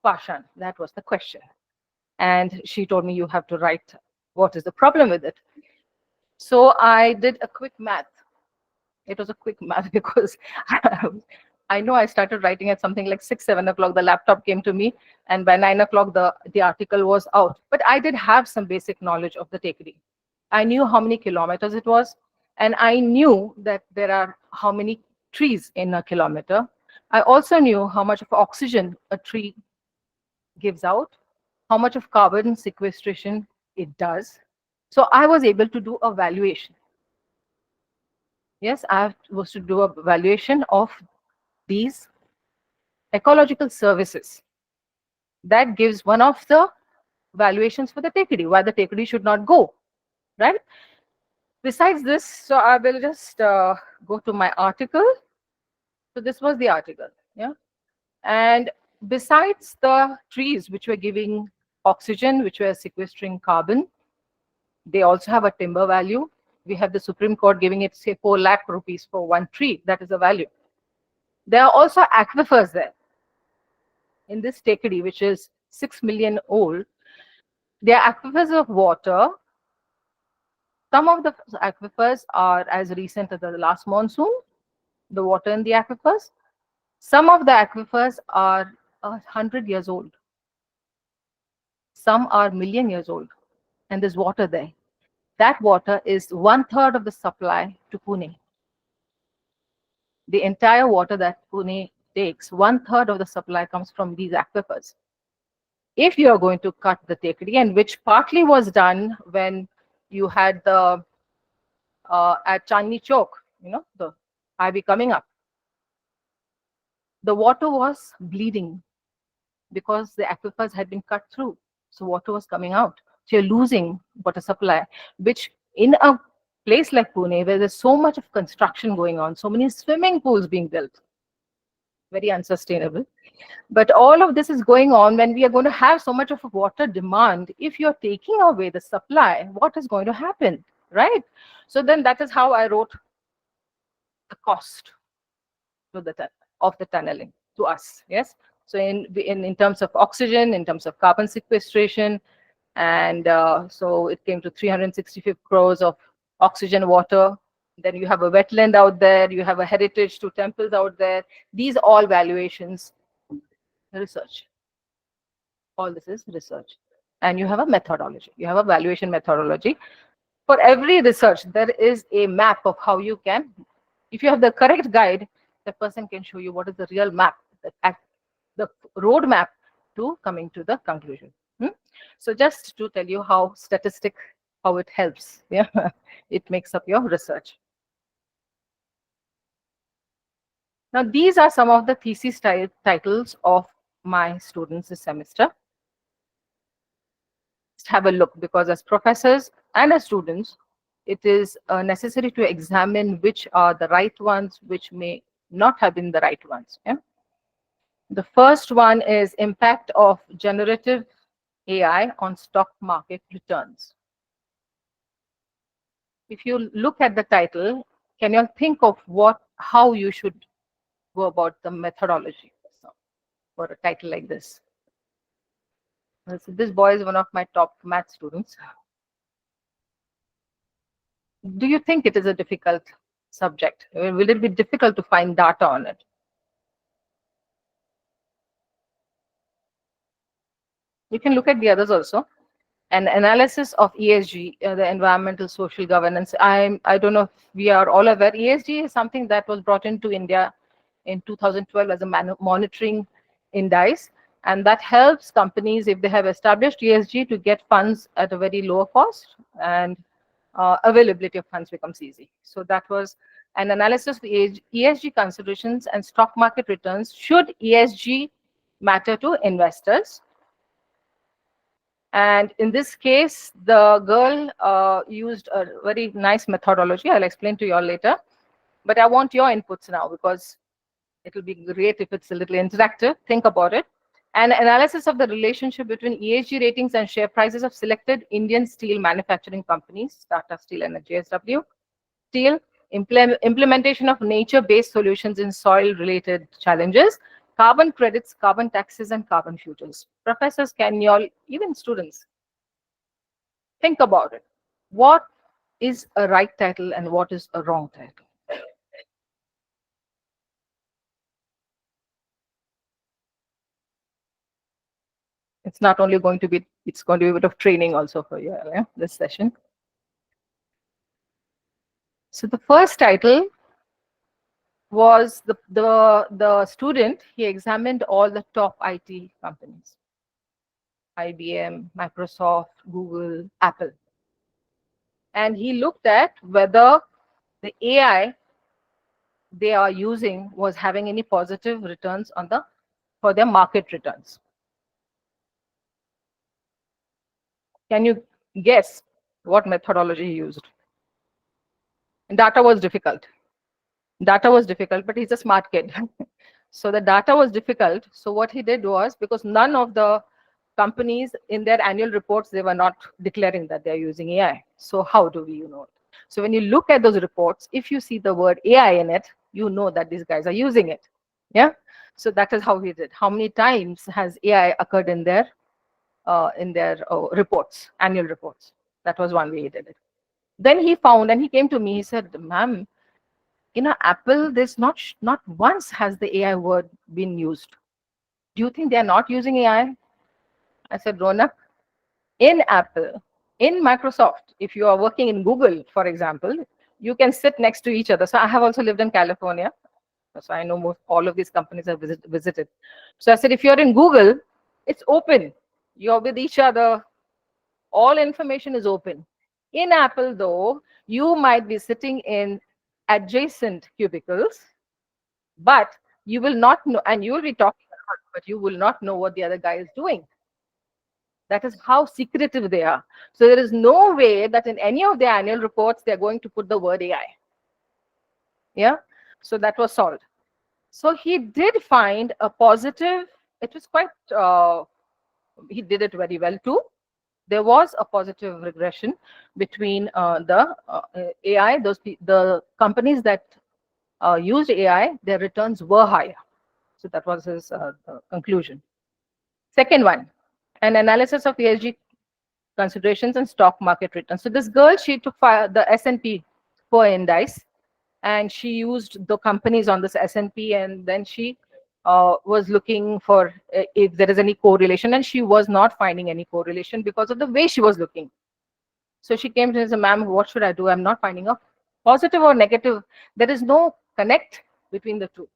Pashan? That was the question. And she told me, you have to write what is the problem with it. So I did a quick math. It was a quick math because I know I started writing at something like 6, 7 o'clock. The laptop came to me, and by 9 o'clock, the article was out. But I did have some basic knowledge of the Tekri. I knew how many kilometers it was, and I knew that there are how many trees in a kilometer. I also knew how much of oxygen a tree gives out, how much of carbon sequestration it does. So I was able to do a valuation. Yes, I was to do a valuation of these ecological services. That gives one of the valuations for the Tekadi, why the Tekadi should not go, right? Besides this, so I will just go to my article. So this was the article, yeah. And besides the trees which were giving oxygen, which were sequestering carbon. They also have a timber value. We have the Supreme Court giving it, say, 4 lakh rupees for one tree. That is a value. There are also aquifers there. In this Tekadi, which is 6 million old, there are aquifers of water. Some of the aquifers are as recent as the last monsoon, the water in the aquifers. Some of the aquifers are 100 years old. Some are million years old. And there's water there. That water is 1/3 of the supply to Pune. The entire water that Pune takes, 1/3 of the supply comes from these aquifers. If you are going to cut the Tekadi, and which partly was done when you had the at Chandni Chowk, the highway coming up, the water was bleeding because the aquifers had been cut through. So water was coming out. So you're losing water supply, which in a place like Pune, where there's so much of construction going on, so many swimming pools being built, very unsustainable. But all of this is going on when we are going to have so much of a water demand. If you're taking away the supply, what is going to happen, right? So then that is how I wrote the cost to of the tunneling to us, yes? So in terms of oxygen, in terms of carbon sequestration, and so it came to 365 crores of oxygen water. Then you have a wetland out there, you have a heritage to temples out there. These all valuations, research. All this is research. And you have a methodology. You have a valuation methodology. For every research, there is a map of how you can, if you have the correct guide, the person can show you what is the real map, the road map to coming to the conclusion. So just to tell you how how it helps, yeah, it makes up your research. Now, these are some of the thesis titles of my students this semester. Just have a look, because as professors and as students, it is necessary to examine which are the right ones, which may not have been the right ones. Yeah? The first one is impact of generative AI on stock market returns. If you look at the title, can you think of how you should go about the methodology for a title like this? So this boy is one of my top math students. Do you think it is a difficult subject? Will it be difficult to find data on it? You can look at the others also. An analysis of ESG, the environmental social governance. I don't know if we are all aware, ESG is something that was brought into India in 2012 as a monitoring indice, and that helps companies, if they have established ESG, to get funds at a very low cost, and availability of funds becomes easy. So that was an analysis of ESG considerations and stock market returns. Should ESG matter to investors? And in this case, the girl used a very nice methodology. I'll explain to you all later. But I want your inputs now, because it will be great if it's a little interactive. Think about it. An analysis of the relationship between ESG ratings and share prices of selected Indian steel manufacturing companies, Tata Steel and JSW Steel, implementation of nature-based solutions in soil-related challenges, carbon credits, carbon taxes, and carbon futures. Professors, can you all, even students, think about it. What is a right title and what is a wrong title? It's not only going to be, it's going to be a bit of training also for you, yeah, this session. So the first title was the student, he examined all the top IT companies. IBM, Microsoft, Google, Apple. And he looked at whether the AI they are using was having any positive returns for their market returns. Can you guess what methodology he used? Data was difficult. Data was difficult, but he's a smart kid. So the data was difficult. So what he did was, because none of the companies in their annual reports, they were not declaring that they're using AI. So how do we know it? So when you look at those reports, if you see the word AI in it, you know that these guys are using it. Yeah. So that is how we did. How many times has AI occurred in their reports, annual reports? That was one way he did it. Then he found, and he came to me. He said, "Ma'am, in a Apple, there's not once has the AI word been used. Do you think they are not using AI?" I said, "Ronak, in Apple, in Microsoft, if you are working in Google, for example, you can sit next to each other." So I have also lived in California. So I know most all of these companies I've visited. So I said, if you're in Google, it's open. You're with each other. All information is open. In Apple, though, you might be sitting in adjacent cubicles, but you will not know, and you will be talking a lot, but you will not know what the other guy is doing. That is how secretive they are. So there is no way that in any of their annual reports, they're going to put the word AI. Yeah. So that was solved. So he did find a positive, it was quite, he did it very well too. There was a positive regression between the AI, the companies that used AI, their returns were higher. So that was his conclusion. Second one, an analysis of ESG considerations and stock market returns. So this girl, she took the S&P per index, and she used the companies on this S&P, and then she was looking for if there is any correlation, and she was not finding any correlation because of the way she was looking. So she came to me and said, "Ma'am, what should I do? I'm not finding a positive or negative. There is no connect between the two."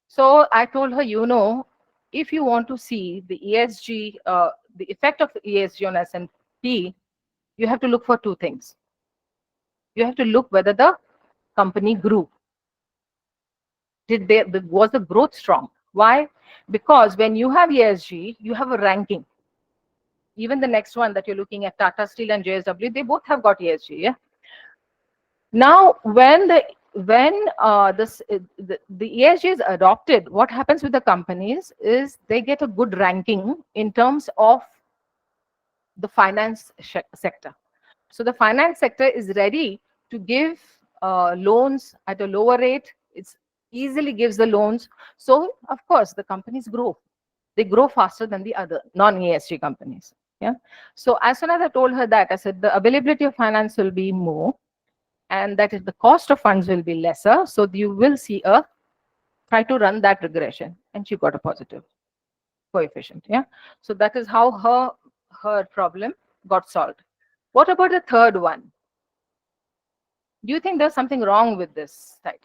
So I told her, if you want to see the ESG, the effect of ESG on S&P, you have to look for two things. You have to look whether the company grew. Was the growth strong? Why? Because when you have ESG, you have a ranking. Even the next one that you're looking at, Tata Steel and JSW, they both have got ESG. Yeah. Now, when the ESG is adopted, what happens with the companies is they get a good ranking in terms of the finance sector. So the finance sector is ready to give loans at a lower rate. It's easily gives the loans. So of course the companies grow. They grow faster than the other non-ESG companies. Yeah. So as soon as I told her that, I said the availability of finance will be more, and that is the cost of funds will be lesser. So you will see try to run that regression, and she got a positive coefficient. Yeah. So that is how her problem got solved. What about the third one? Do you think there's something wrong with this type?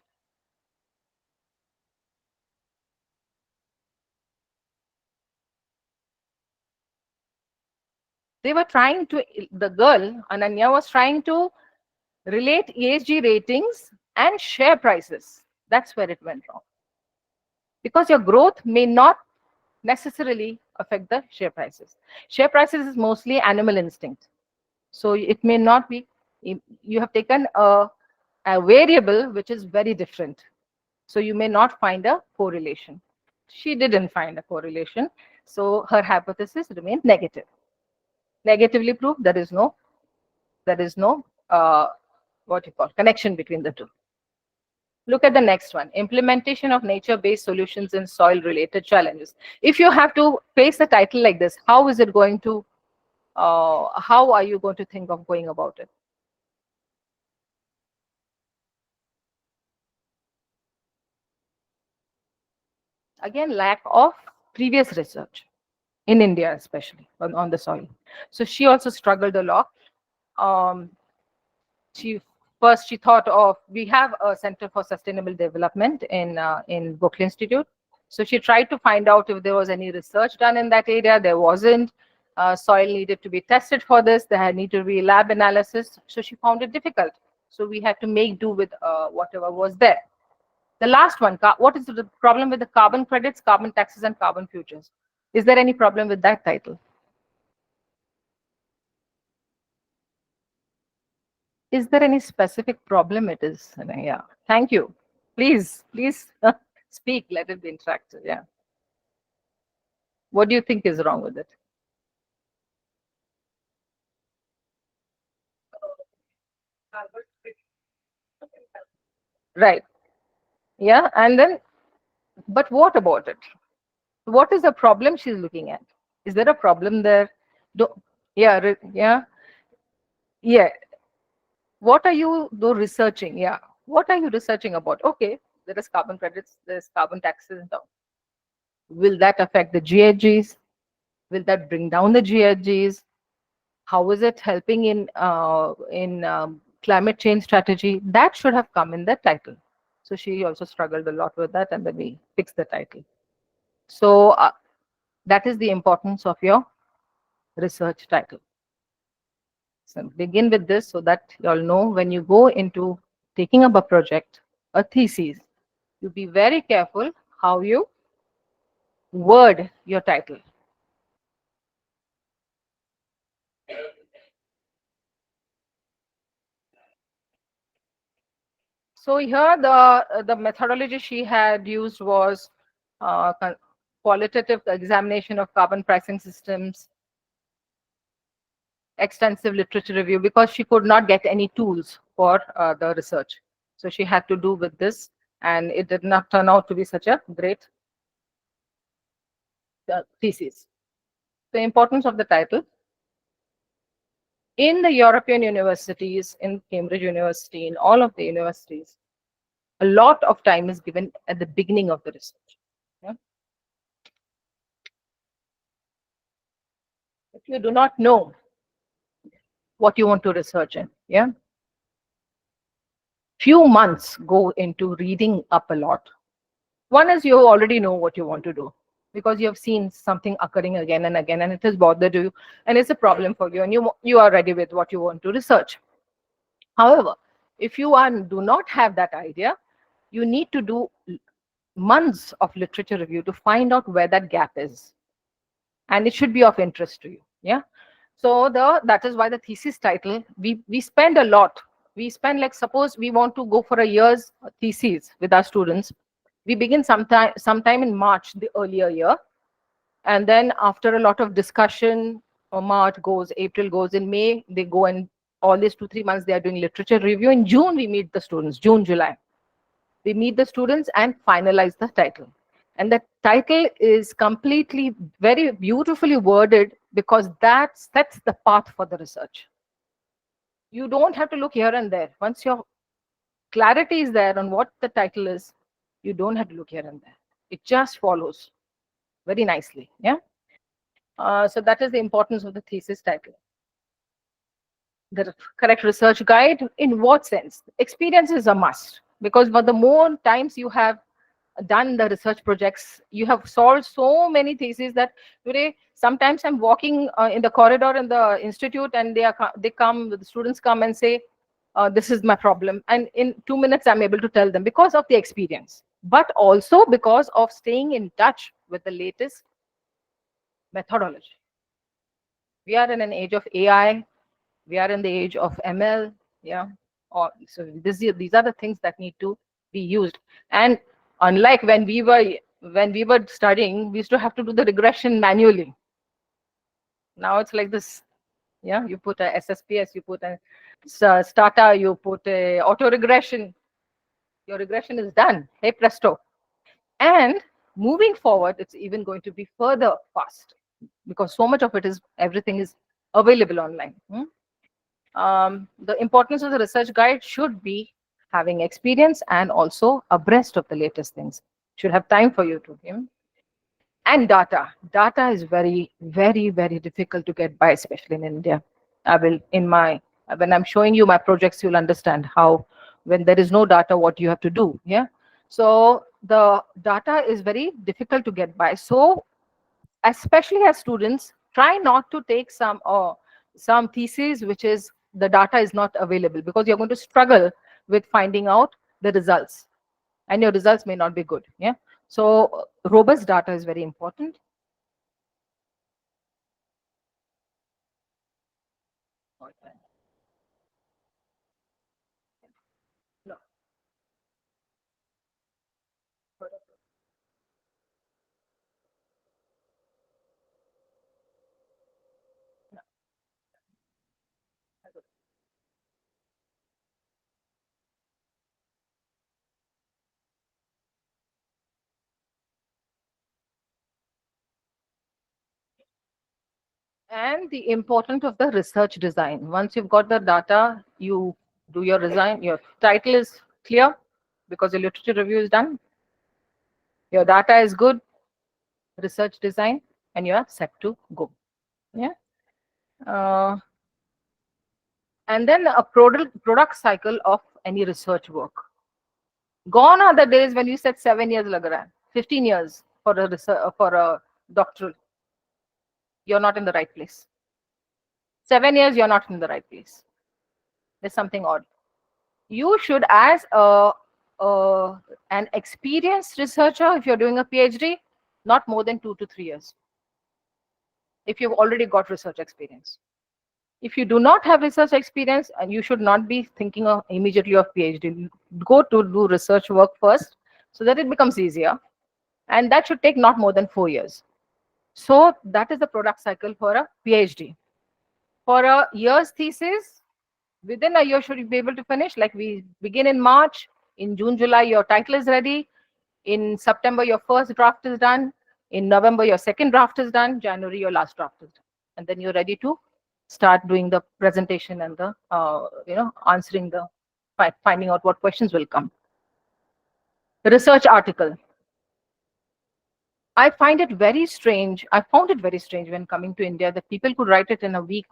They were trying to, the girl, Ananya, was trying to relate ESG ratings and share prices. That's where it went wrong. Because your growth may not necessarily affect the share prices. Share prices is mostly animal instinct. So it may not be, you have taken a variable which is very different. So you may not find a correlation. She didn't find a correlation. So her hypothesis remained negative. Negatively proved there is no what you call connection between the two. Look at the next one, implementation of nature-based solutions in soil-related challenges. If you have to face a title like this, how is it going to, how are you going to think of going about it? Again, lack of previous research in India, especially on the soil. So she also struggled a lot. Um, she thought of, we have a Center for Sustainable Development in Berkeley Institute. So she tried to find out if there was any research done in that area. There wasn't. Soil needed to be tested for this. There had needed to be lab analysis. So she found it difficult. So we had to make do with whatever was there. The last one, what is the problem with the carbon credits, carbon taxes, and carbon futures? Is there any problem with that title? Is there any specific problem it is? Yeah. Thank you. Please speak. Let it be interactive. Yeah. What do you think is wrong with it? Right. Yeah. And then, but what about it? What is the problem she's looking at? Is there a problem there? Do, yeah. Yeah. Yeah. What are you though researching? Yeah. What are you researching about? Okay. There is carbon credits, there's carbon taxes. Will that affect the GHGs? Will that bring down the GHGs? How is it helping in climate change strategy? That should have come in the title. So she also struggled a lot with that, and then we fixed the title. So that is the importance of your research title. So begin with this so that you all know when you go into taking up a project, a thesis, you be very careful how you word your title. So here the methodology she had used was qualitative examination of carbon pricing systems, extensive literature review, because she could not get any tools for the research. So she had to do with this, and it did not turn out to be such a great thesis. The importance of the title. In the European universities, in Cambridge University, in all of the universities, a lot of time is given at the beginning of the research. Yeah? If you do not know what you want to research in, yeah, few months go into reading up a lot. One is you already know what you want to do because you have seen something occurring again and again, and it has bothered you, and it's a problem for you, and you are ready with what you want to research. However, if you do not have that idea, you need to do months of literature review to find out where that gap is, and it should be of interest to you. Yeah. So that is why the thesis title, we spend a lot. We spend, like, suppose we want to go for a year's thesis with our students. We begin sometime in March, the earlier year, and then after a lot of discussion, March goes, April goes, in May they go, and all these 2-3 months they are doing literature review. In June we meet the students, June, July. We meet the students and finalize the title. And the title is completely very beautifully worded because that sets the path for the research. You don't have to look here and there. Once your clarity is there on what the title is, you don't have to look here and there. It just follows very nicely. Yeah. So that is the importance of the thesis title. The correct research guide, in what sense? Experience is a must, because the more times you have done the research projects, you have solved so many theses that today sometimes I'm walking in the corridor in the institute, and they come, the students come and say, this is my problem, and in 2 minutes I'm able to tell them because of the experience, but also because of staying in touch with the latest methodology. We are in an age of AI, we are in the age of ML. Yeah. So these are the things that need to be used. And unlike when we were studying, we used to have to do the regression manually. Now it's like this. Yeah, you put a SSPS, you put a starter, you put a auto regression. Your regression is done. Hey presto. And moving forward, it's even going to be further fast because so much of everything is available online. The importance of the research guide should be having experience and also abreast of the latest things. Should have time for you to. And data is very, very, very difficult to get by, especially in India. I will, when I'm showing you my projects, you'll understand how, when there is no data, what you have to do. Yeah. So the data is very difficult to get by. So especially as students, try not to take some thesis which is the data is not available, because you're going to struggle with finding out the results, and your results may not be good. Yeah. So robust data is very important. No. And the importance of the research design. Once you've got the data, you do your design, your title is clear because your literature review is done, your data is good, research design, and you are set to go. Yeah. Uh, and then a product cycle of any research work. Gone are the days when you said 7 years lag raha hai, 15 years for a research, for a doctoral. You're not in the right place. 7 years, you're not in the right place. There's something odd. You should, as an experienced researcher, if you're doing a PhD, not more than 2 to 3 years. If you've already got research experience. If you do not have research experience, you should not be thinking of immediately of PhD. Go to do research work first so that it becomes easier. And that should take not more than 4 years. So that is the product cycle for a PhD. For a year's thesis, within a year should you be able to finish. Like we begin in March, in June, July, your title is ready. In September, your first draft is done. In November, your second draft is done. January, your last draft is done. And then you're ready to start doing the presentation and the, answering the, finding out what questions will come. The research article. I find it very strange. I found it very strange when coming to India that people could write it in a week,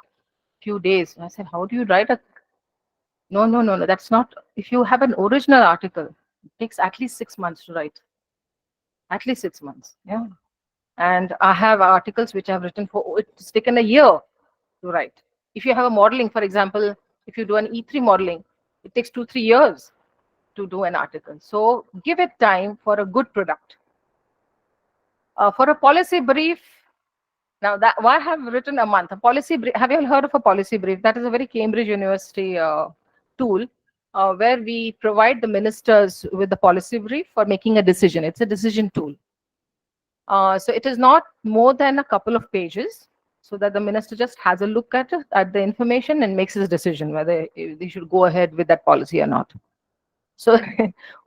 few days. I said, how do you write a No, no, no, no. That's not. If you have an original article, it takes at least 6 months to write. At least 6 months. Yeah. And I have articles which I've written for, it's taken a year to write. If you have a modeling, for example, if you do an E3 modeling, it takes 2 3 years to do an article. So give it time for a good product. For a policy brief, now that why I have written a month? A policy brief. Have you all heard of a policy brief? That is a very Cambridge University tool where we provide the ministers with the policy brief for making a decision. It's a decision tool. So it is not more than a couple of pages, so that the minister just has a look at it, at the information and makes his decision whether they should go ahead with that policy or not. So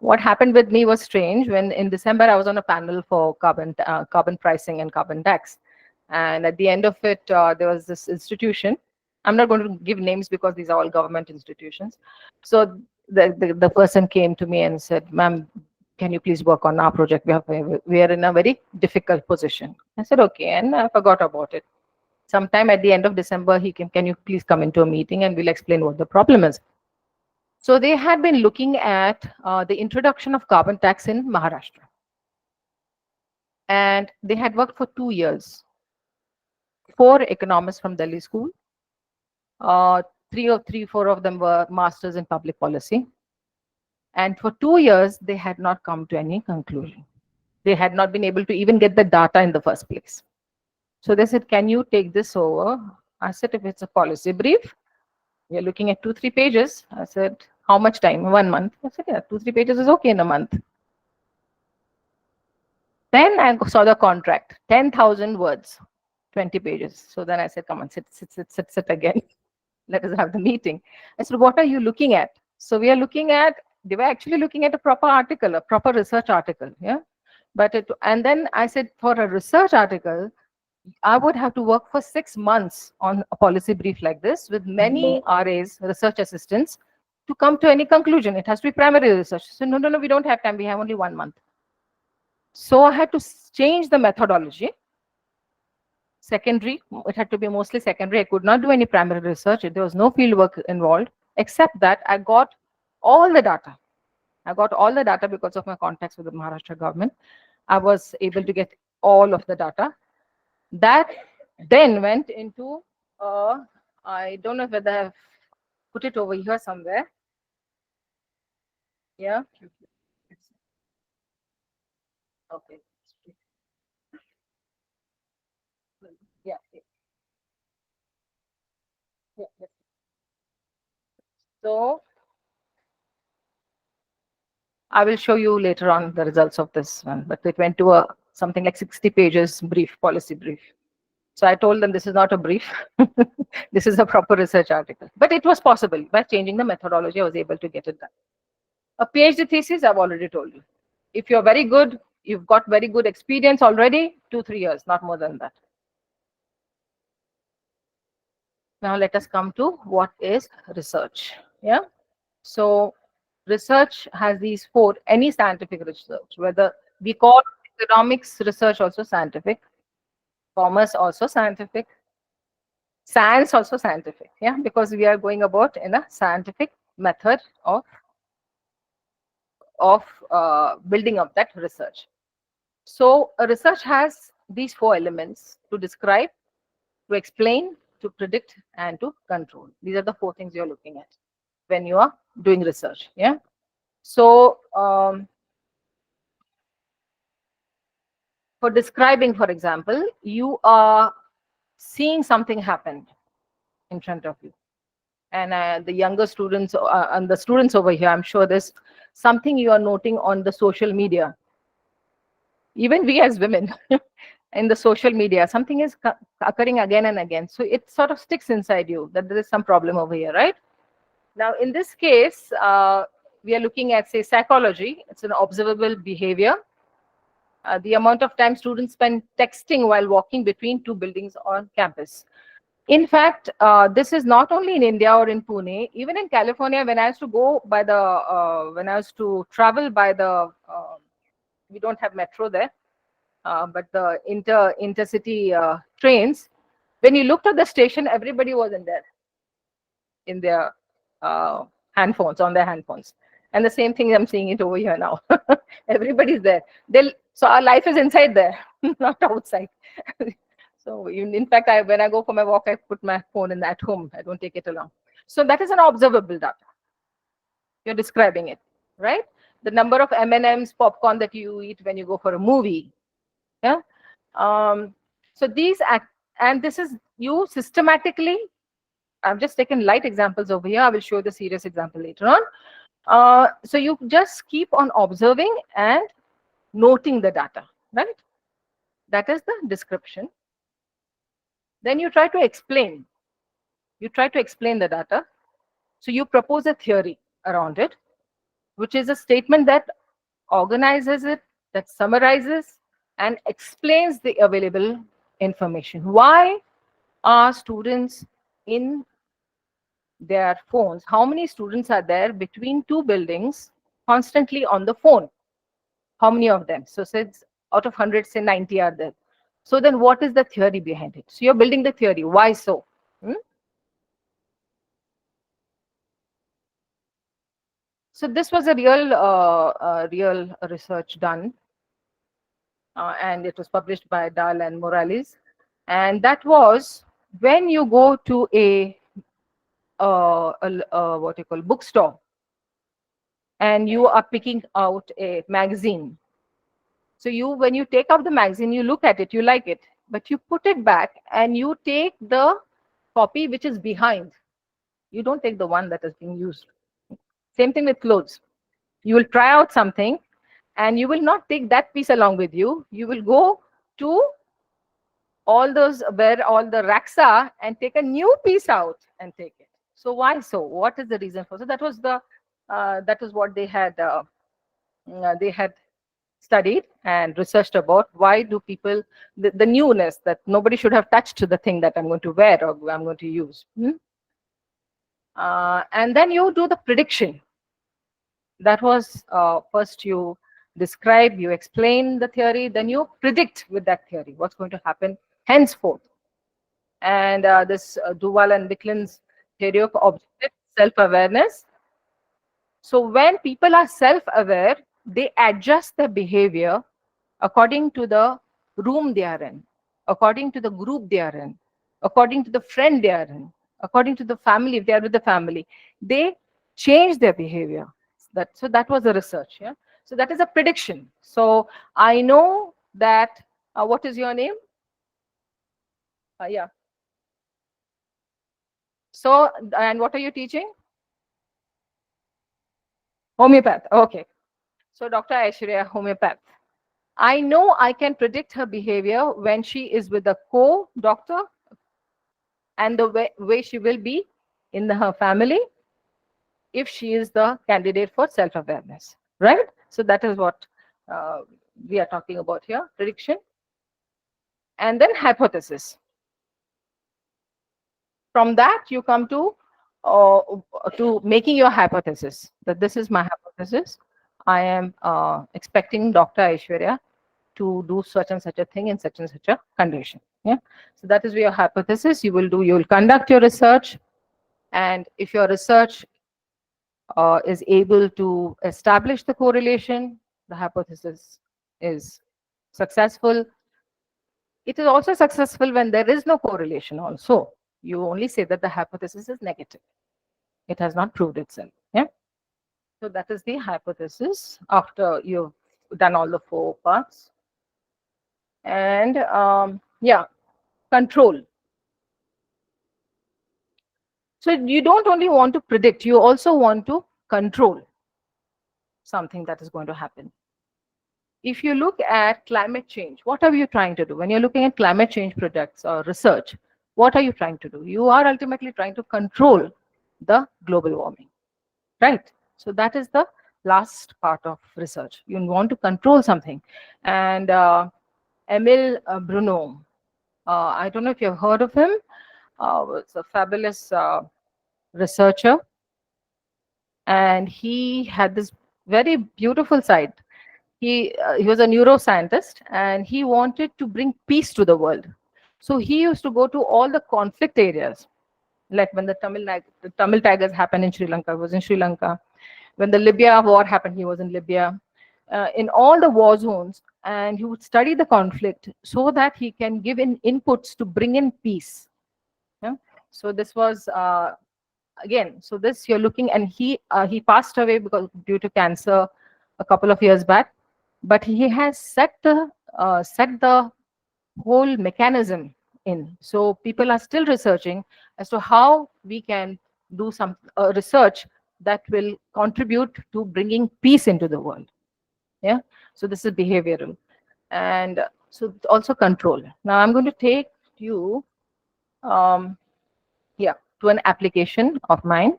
what happened with me was strange. When in December I was on a panel for carbon pricing and carbon tax, and at the end of it there was this institution. I'm not going to give names because these are all government institutions. So the person came to me and said, "Ma'am, can you please work on our project? We are in a very difficult position." I said, "Okay," and I forgot about it. Sometime at the end of December, he came, "Can you please come into a meeting and we'll explain what the problem is." So they had been looking at the introduction of carbon tax in Maharashtra. And they had worked for 2 years. 4 economists from Delhi school. Four of them were masters in public policy. And for 2 years, they had not come to any conclusion. They had not been able to even get the data in the first place. So they said, "Can you take this over?" I said, "If it's a policy brief, we are looking at 2 3 pages." I said, "How much time?" 1 month. I said, "Yeah, 2 3 pages is okay in a month." Then I saw the contract, 10,000 words, 20 pages. So then I said, "Come on, sit again. Let us have the meeting." I said, "What are you looking at?" So we are looking at, they were actually looking at a proper article, a proper research article. Yeah. And then I said, for a research article, I would have to work for 6 months on a policy brief like this with many RAs, research assistants, to come to any conclusion. It has to be primary research. So no, no, no, we don't have time. We have only 1 month. So I had to change the methodology. Secondary, it had to be mostly secondary. I could not do any primary research. There was no field work involved, except that I got all the data. I got all the data because of my contacts with the Maharashtra government. I was able to get all of the data. That then went into, I don't know whether I've put it over here somewhere. Yeah. Okay. Yeah. Yeah. So I will show you later on the results of this one, but it went to a something like 60 pages brief, policy brief. So I told them this is not a brief. This is a proper research article. But it was possible. By changing the methodology, I was able to get it done. A PhD thesis, I've already told you. If you're very good, you've got very good experience already, 2 3 years, not more than that. Now let us come to what is research. Yeah. So research has these four, any scientific research, whether we call economics research also scientific, commerce also scientific, science also scientific. Yeah, because we are going about in a scientific method of building up that research. So a research has these four elements: to describe, to explain, to predict, and to control. These are the four things you're looking at when you are doing research. Yeah. So for describing, for example, you are seeing something happen in front of you, and the younger students and the students over here, I'm sure there's something you are noting on the social media. Even we as women, in the social media, something is occurring again and again. So it sort of sticks inside you that there is some problem over here, right? Now, in this case, we are looking at, say, psychology. It's an observable behavior. The amount of time students spend texting while walking between two buildings on campus. In fact, this is not only in India or in Pune, even in California, when I used to go by the, when I used to travel by the, we don't have metro there, but the intercity trains, when you looked at the station, everybody was in their handphones, on their handphones. And the same thing I'm seeing it over here now. Everybody's there. So our life is inside there, not outside. So in fact, when I go for my walk, I put my phone in at home. I don't take it along. So that is an observable data. You're describing it, right? The number of M&Ms, popcorn that you eat when you go for a movie. Yeah. So these act, and this is you systematically. I've just taken light examples over here. I will show the serious example later on. So you just keep on observing and noting the data, right? That is the description. Then you try to explain. You try to explain the data. So you propose a theory around it, which is a statement that organizes it, that summarizes and explains the available information. Why are students in their phones? How many students are there between two buildings constantly on the phone? How many of them? So since out of 100, say 90 are there. So then what is the theory behind it? So you're building the theory. Why so? Hmm? So this was a real research done, and it was published by Dahl and Morales. And that was when you go to what you call bookstore, and you are picking out a magazine. So when you take out the magazine, you look at it, you like it, but you put it back and you take the copy which is behind. You don't take the one that is being used. Same thing with clothes. You will try out something and you will not take that piece along with you. You will go to all those where all the racks are and take a new piece out and take it. So why so? What is the reason for? So that was what they had studied and researched about. Why do people, the newness that nobody should have touched the thing that I'm going to wear or I'm going to use. And then you do the prediction. That was first you describe, you explain the theory, then you predict with that theory what's going to happen henceforth. And this Duval and Bicklин's theory of objective self-awareness. So when people are self-aware, they adjust their behavior according to the room they are in, according to the group they are in, according to the friend they are in, according to the family, if they are with the family. They change their behavior. So that was the research. Yeah. So that is a prediction. So I know that, what is your name? Yeah. So, and what are you teaching? Homeopath. Okay. So Dr. Aishwarya, homeopath. I know I can predict her behavior when she is with a co-doctor and the way she will be in her family if she is the candidate for self-awareness, right? So that is what we are talking about here, prediction. And then hypothesis. From that, you come to making your hypothesis, that this is my hypothesis. I am expecting Dr. Aishwarya to do such and such a thing in such and such a condition. Yeah. So that is your hypothesis. You will conduct your research. And if your research is able to establish the correlation, the hypothesis is successful. It is also successful when there is no correlation also. You only say that the hypothesis is negative. It has not proved itself. Yeah. So that is the hypothesis after you've done all the four parts. And yeah, control. So you don't only want to predict, you also want to control something that is going to happen. If you look at climate change, what are you trying to do? When you're looking at climate change projects or research, what are you trying to do? You are ultimately trying to control the global warming, right? So that is the last part of research. You want to control something. And Emile Bruno, I don't know if you've heard of him. It's a fabulous researcher, and he had this very beautiful side. He was a neuroscientist, and he wanted to bring peace to the world. So he used to go to all the conflict areas, like when the Tamil Tigers happened in Sri Lanka, he was in Sri Lanka. When the Libya war happened, he was in Libya. In all the war zones, and he would study the conflict so that he can give in inputs to bring in peace. Yeah? So this was again. So this you're looking, and he passed away because due to cancer a couple of years back. But he has set the whole mechanism in. So people are still researching as to how we can do some research that will contribute to bringing peace into the world. Yeah. So this is behavioral, and so also control. Now I'm going to take you, yeah, to an application of mine.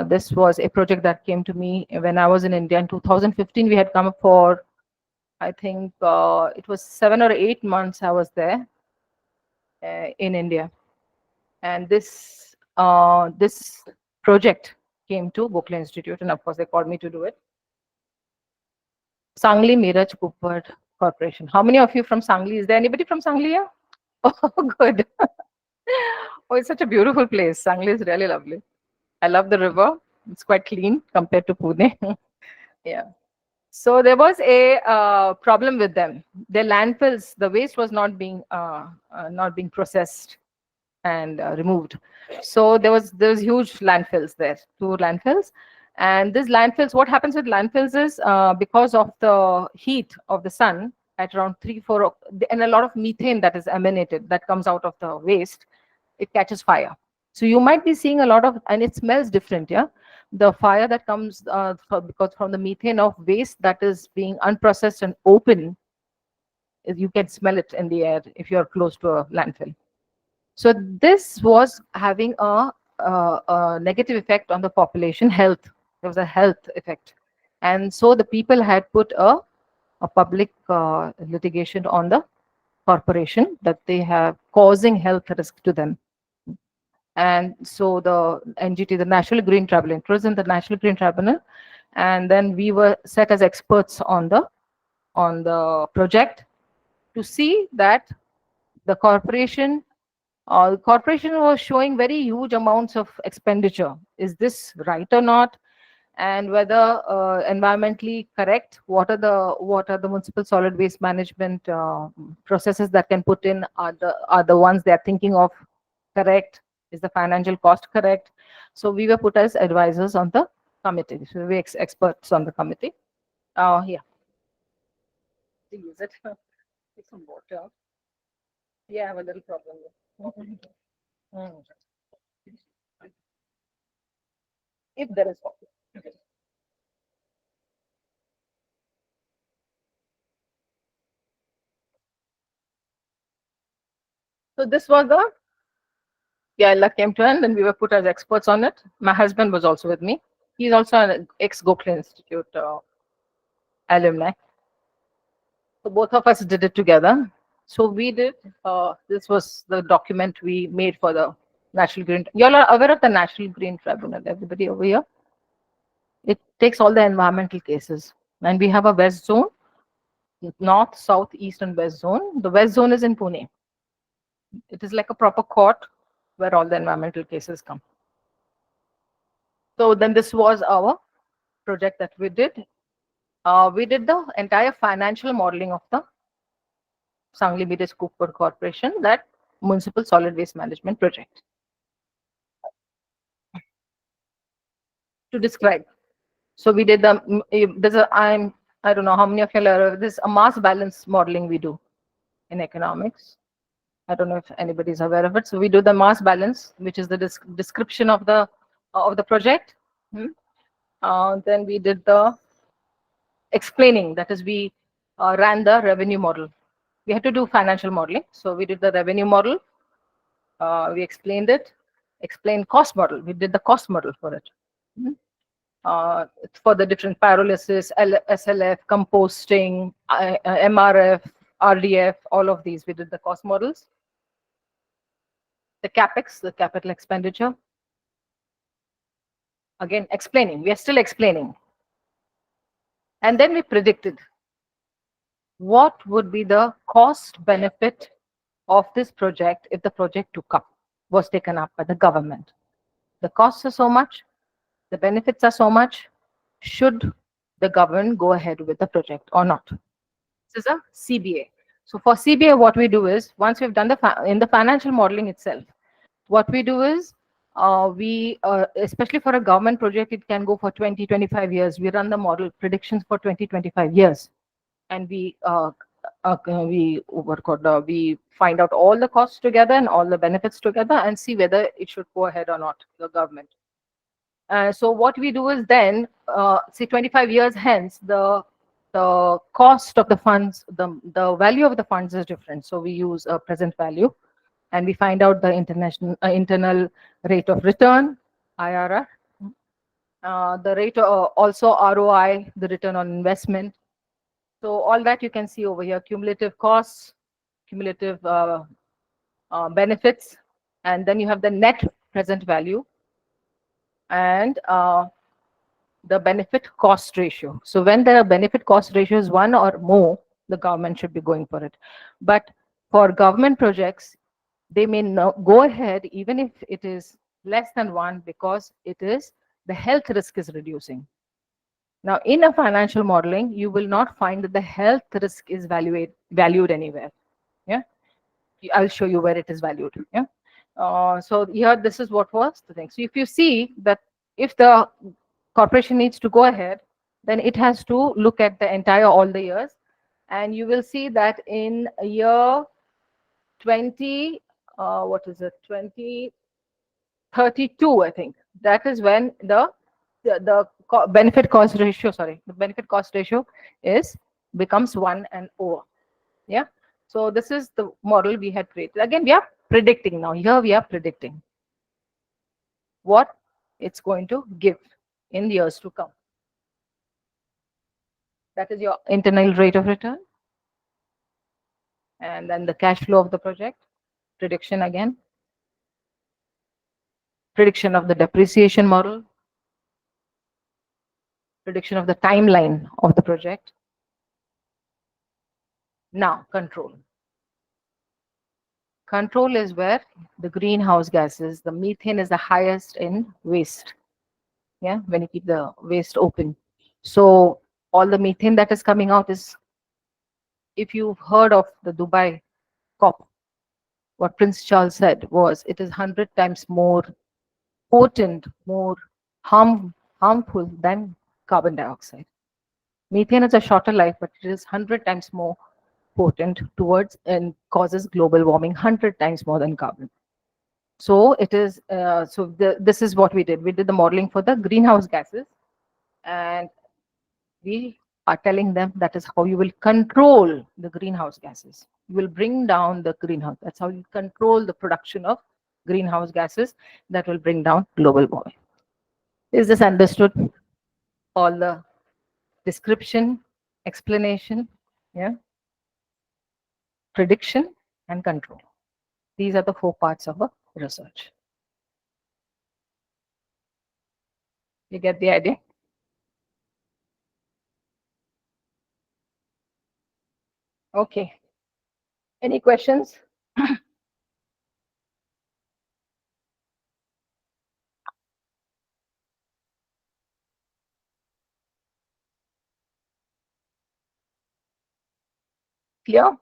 This was a project that came to me when I was in India in 2015. We had come for, I think it was 7 or 8 months I was there in India, and this project came to Gokhale Institute, and of course they called me to do it. Sangli Miraj Cooper Corporation. How many of you from Sangli? Is there anybody from Sangli here? Oh, good. Oh, it's such a beautiful place. Sangli is really lovely. I love the river. It's quite clean compared to Pune. Yeah. So there was a problem with them. Their landfills, the waste was not being processed and removed. So there was huge landfills there, two landfills. And these landfills, what happens with landfills is because of the heat of the sun at around 3, 4, and a lot of methane that is emanated, that comes out of the waste, it catches fire. So you might be seeing a lot of, and it smells different, yeah. The fire that comes because from the methane of waste that is being unprocessed and open, you can smell it in the air if you're close to a landfill. So this was having a negative effect on the population health. There was a health effect, and so the people had put a public litigation on the corporation that they have causing health risk to them. And so the NGT, the National Green Tribunal, it was in the National Green Tribunal, and then we were set as experts on the project to see that the corporation was showing very huge amounts of expenditure. Is this right or not? And whether environmentally correct, what are the municipal solid waste management processes that can put in, are the ones they are thinking of correct? Is the financial cost correct? So we were put as advisors on the committee. So we were experts on the committee. Yeah. Use it. Take some water. Yeah, I have a little problem. Mm. If there is water. Okay. So this was the, yeah, luck came to end, and we were put as experts on it. My husband was also with me. He's also an ex-Gokhale Institute alumni. So both of us did it together. So we did, this was the document we made for the National Green. You all are aware of the National Green Tribunal, everybody over here? It takes all the environmental cases. And we have a west zone, north, south, east, and west zone. The west zone is in Pune. It is like a proper court where all the environmental cases come. So then this was our project that we did. We did the entire financial modeling of the Sangli Media Skookpur Corporation, that municipal solid waste management project. To describe, so we did the there's a I don't know how many of you are aware, this a mass balance modeling we do in economics. I don't know if anybody is aware of it. So we do the mass balance, which is the description of the project. Then we did the explaining, that is we ran the revenue model. We had to do financial modeling, so we did the revenue model. We explained it, explained cost model. We did the cost model for it. For the different pyrolysis, SLF, composting, MRF, RDF, all of these, we did the cost models. The CapEx, the capital expenditure. Again, explaining, we are still explaining. And then we predicted what would be the cost benefit of this project if the project was taken up by the government. The costs are so much, the benefits are so much. Should the government go ahead with the project or not? This is a CBA. So for CBA, what we do is, once we've done in the financial modeling itself, what we do is, especially for a government project, it can go for 20, 25 years. We run the model predictions for 20, 25 years. And we find out all the costs together and all the benefits together and see whether it should go ahead or not, the government. So what we do is then, say 25 years hence, the cost of the funds, the value of the funds is different. So we use a present value, and we find out the internal rate of return, IRR, the rate also ROI, the return on investment. So all that you can see over here: cumulative costs, cumulative benefits, and then you have the net present value and the benefit cost ratio. So when the benefit cost ratio is 1 or more, the government should be going for it. But for government projects, they may not go ahead even if it is less than 1, because the health risk is reducing. Now, in a financial modeling, you will not find that the health risk is valued anywhere. Yeah, I'll show you where it is valued. Yeah. So here, this is what was the thing. So if you see that if the corporation needs to go ahead, then it has to look at the entire all the years, and you will see that in year 20, what is it, 2032, I think, that is when the benefit cost ratio, the benefit cost ratio becomes 1 and over. Yeah. So this is the model we had created. Again, we are predicting now. Here we are predicting what it's going to give in years to come. That is your internal rate of return. And then the cash flow of the project, prediction again. Prediction of the depreciation model. Prediction of the timeline of the project. Now, control. Control is where the greenhouse gases, the methane is the highest in waste. Yeah, when you keep the waste open. So all the methane that is coming out is, if you've heard of the Dubai COP, what Prince Charles said was, it is 100 times more potent, more harmful than carbon dioxide. Methane is a shorter life, but it is 100 times more potent towards and causes global warming 100 times more than carbon. So it is, this is what we did. We did the modeling for the greenhouse gases, and we are telling them that is how you will control the greenhouse gases. You will bring down the greenhouse. That's how you control the production of greenhouse gases that will bring down global warming. Is this understood? All the description, explanation, yeah, prediction, and control. These are the 4 parts of a research. You get the idea? Okay. Any questions? Clear?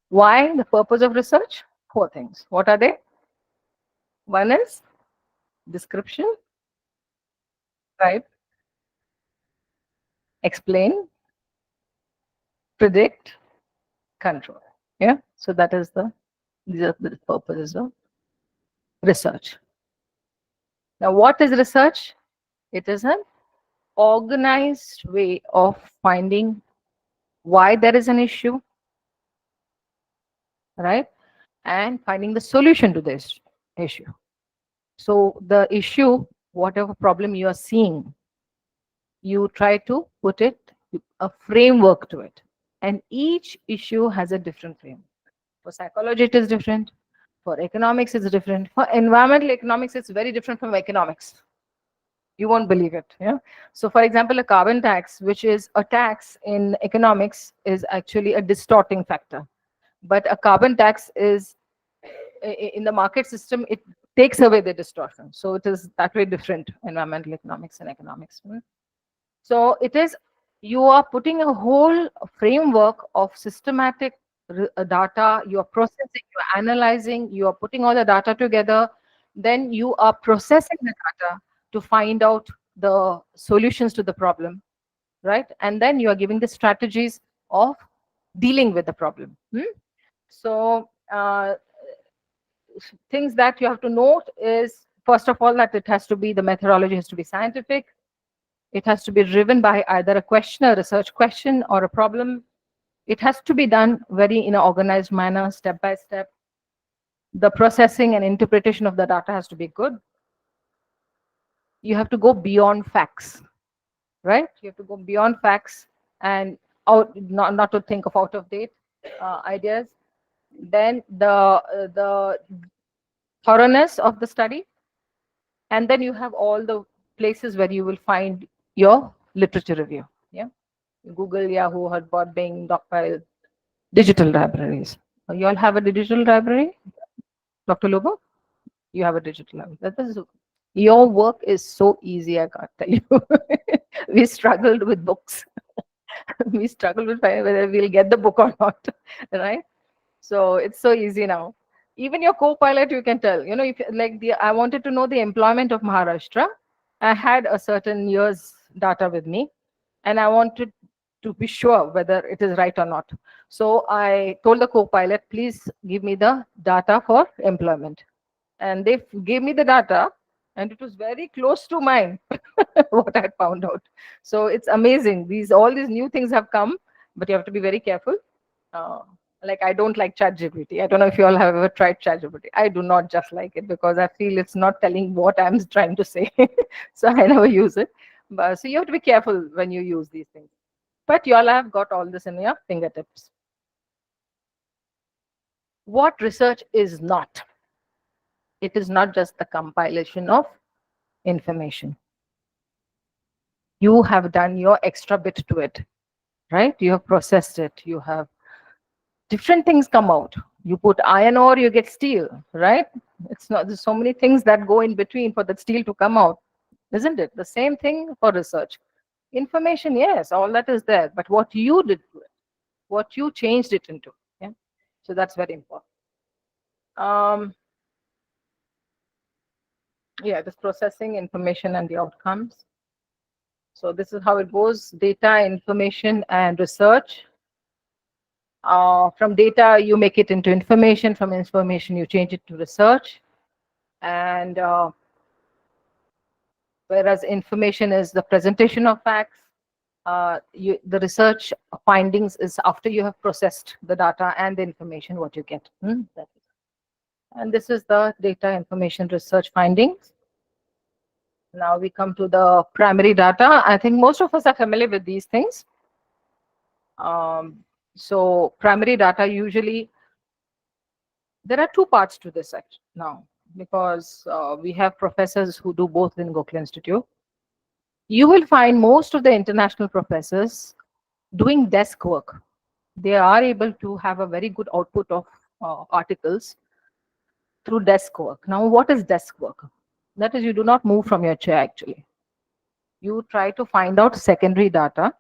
Why? The purpose of research? Four things. What are they? One is description, right? Explain, predict, control. Yeah. So that is these are the purposes of research. Now, what is research? It is an organized way of finding why there is an issue, right? And finding the solution to this issue. So the issue, whatever problem you are seeing, you try to put a framework to it. And each issue has a different frame. For psychology, it is different. For economics, it's different. For environmental economics, it's very different from economics. You won't believe it. Yeah. So, for example, a carbon tax, which is a tax in economics, is actually a distorting factor. But a carbon tax is in the market system, it takes away the distortion. So it is that way different, environmental economics and economics. So it is, you are putting a whole framework of systematic data, you are processing, you are analyzing, you are putting all the data together, then you are processing the data to find out the solutions to the problem, right? And then you are giving the strategies of dealing with the problem. So things that you have to note is, first of all, that it has to be, the methodology has to be scientific. It has to be driven by either a question, a research question, or a problem. It has to be done very in an organized manner, step by step. The processing and interpretation of the data has to be good. You have to go beyond facts, right? You have to go beyond facts and not to think of out of date ideas. Then the thoroughness of the study, and then you have all the places where you will find your literature review. Yeah, Google, Yahoo, Hotbot, Bing, Docpile, digital libraries. You all have a digital library, Dr. Lobo? You have a digital library. Your work is so easy, I can't tell you. We struggled with books. We struggled with whether we'll get the book or not, right? So it's so easy now. Even your co-pilot, you can tell. If like I wanted to know the employment of Maharashtra. I had a certain year's data with me, and I wanted to be sure whether it is right or not. So I told the co-pilot, please give me the data for employment. And they gave me the data, and it was very close to mine, what I found out. So it's amazing. All these new things have come, but you have to be very careful. Like, I don't like ChatGPT. I don't know if you all have ever tried ChatGPT. I do not just like it because I feel it's not telling what I'm trying to say. So I never use it. But so you have to be careful when you use these things. But you all have got all this in your fingertips. What research is not? It is not just the compilation of information. You have done your extra bit to it, right? You have processed it. You have different things come out. You put iron ore, you get steel, right? It's not, there's so many things that go in between for the steel to come out, isn't it? The same thing for research. Information, yes, all that is there, but what you did to it, what you changed it into, yeah. So that's very important. Yeah, this processing information and the outcomes. So this is how it goes: data, information, and research. From data, you make it into information. From information, you change it to research. And whereas information is the presentation of facts, the research findings is after you have processed the data and the information, what you get. And this is the data, information, research findings. Now we come to the primary data. I think most of us are familiar with these things. So primary data, usually there are two parts to this now. because we have professors who do both in Gokhale Institute. You will find most of the international professors doing desk work. They are able to have a very good output of articles through desk work. Now, what is desk work? That is, you do not move from your chair actually. You try to find out secondary data,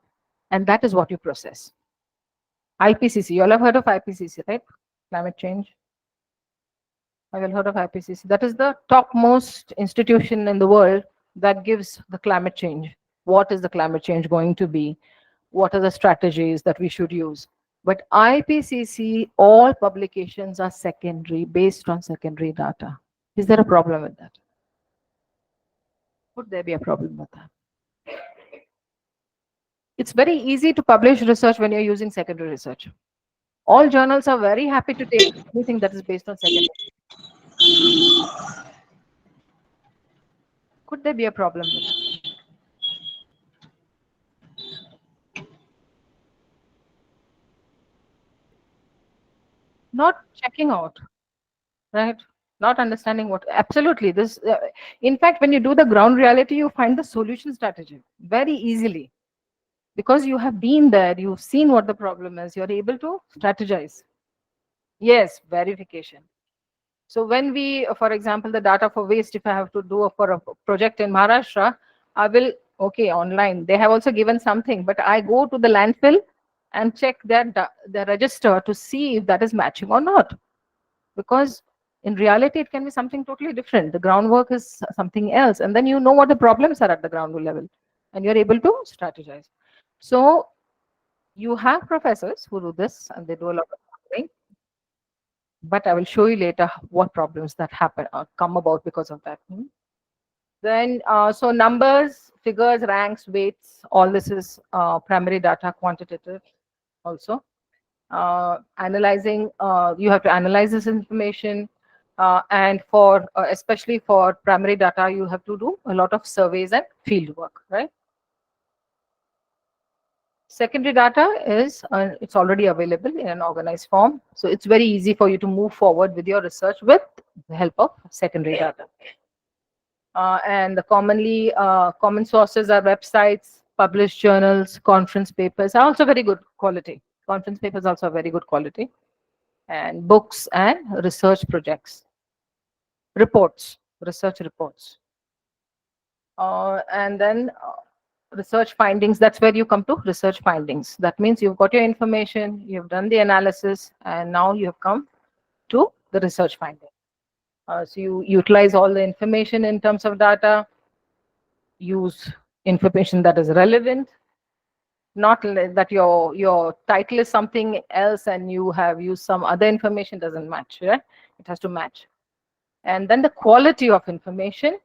and that is what you process. IPCC, you all have heard of IPCC, right? Climate change. Have you all heard of IPCC? That is the topmost institution in the world that gives the climate change. What is the climate change going to be? What are the strategies that we should use? But IPCC, all publications are secondary, based on secondary data. Is there a problem with that? Would there be a problem with that? It's very easy to publish research when you're using secondary research. All journals are very happy to take anything that is based on secondary. Could there be a problem with that? Not checking out, right? Not understanding what absolutely this. In fact, when you do the ground reality, you find the solution strategy very easily because you have been there, you've seen what the problem is, you're able to strategize. Yes, verification. So when we, for example, the data for waste, if I have to do for a project in Maharashtra, I will, okay, online. They have also given something, but I go to the landfill and check their register to see if that is matching or not. Because in reality, it can be something totally different. The groundwork is something else. And then you know what the problems are at the ground level and you're able to strategize. So you have professors who do this and they do a lot of modeling, but I will show you later what problems that happen come about because of that. Then, so numbers, figures, ranks, weights, all this is primary data, quantitative also. Analyzing, you have to analyze this information. And for, especially for primary data, you have to do a lot of surveys and field work, right? Secondary data is, it's already available in an organized form. So it's very easy for you to move forward with your research with the help of secondary data. And the common sources are websites, published journals, conference papers are also very good quality. Conference papers also are very good quality. And books and research projects. Reports, research reports. And then research findings, that's where you come to research findings. That means you've got your information, you've done the analysis, and now you have come to the research finding. So you utilize all the information in terms of data, use information that is relevant, not that your title is something else and you have used some other information, doesn't match, right? It has to match. And then the quality of information,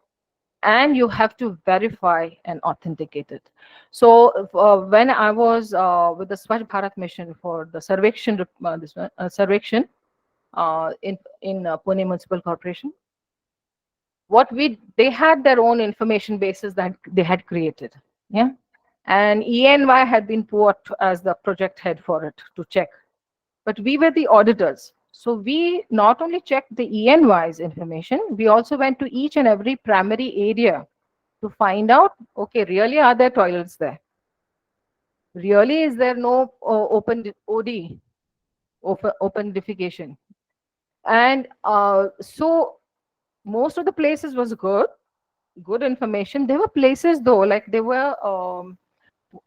and you have to verify and authenticate it. So when I was with the Swachh Bharat mission for the Sarvekshan, Sarvekshan in Pune Municipal Corporation, they had their own information bases that they had created, yeah, and ENY had been put as the project head for it to check, but we were the auditors. So we not only checked the ENY's information, we also went to each and every primary area to find out, okay, really are there toilets there? Really is there no open OD, open defecation? And so most of the places was good information. There were places though, like there were,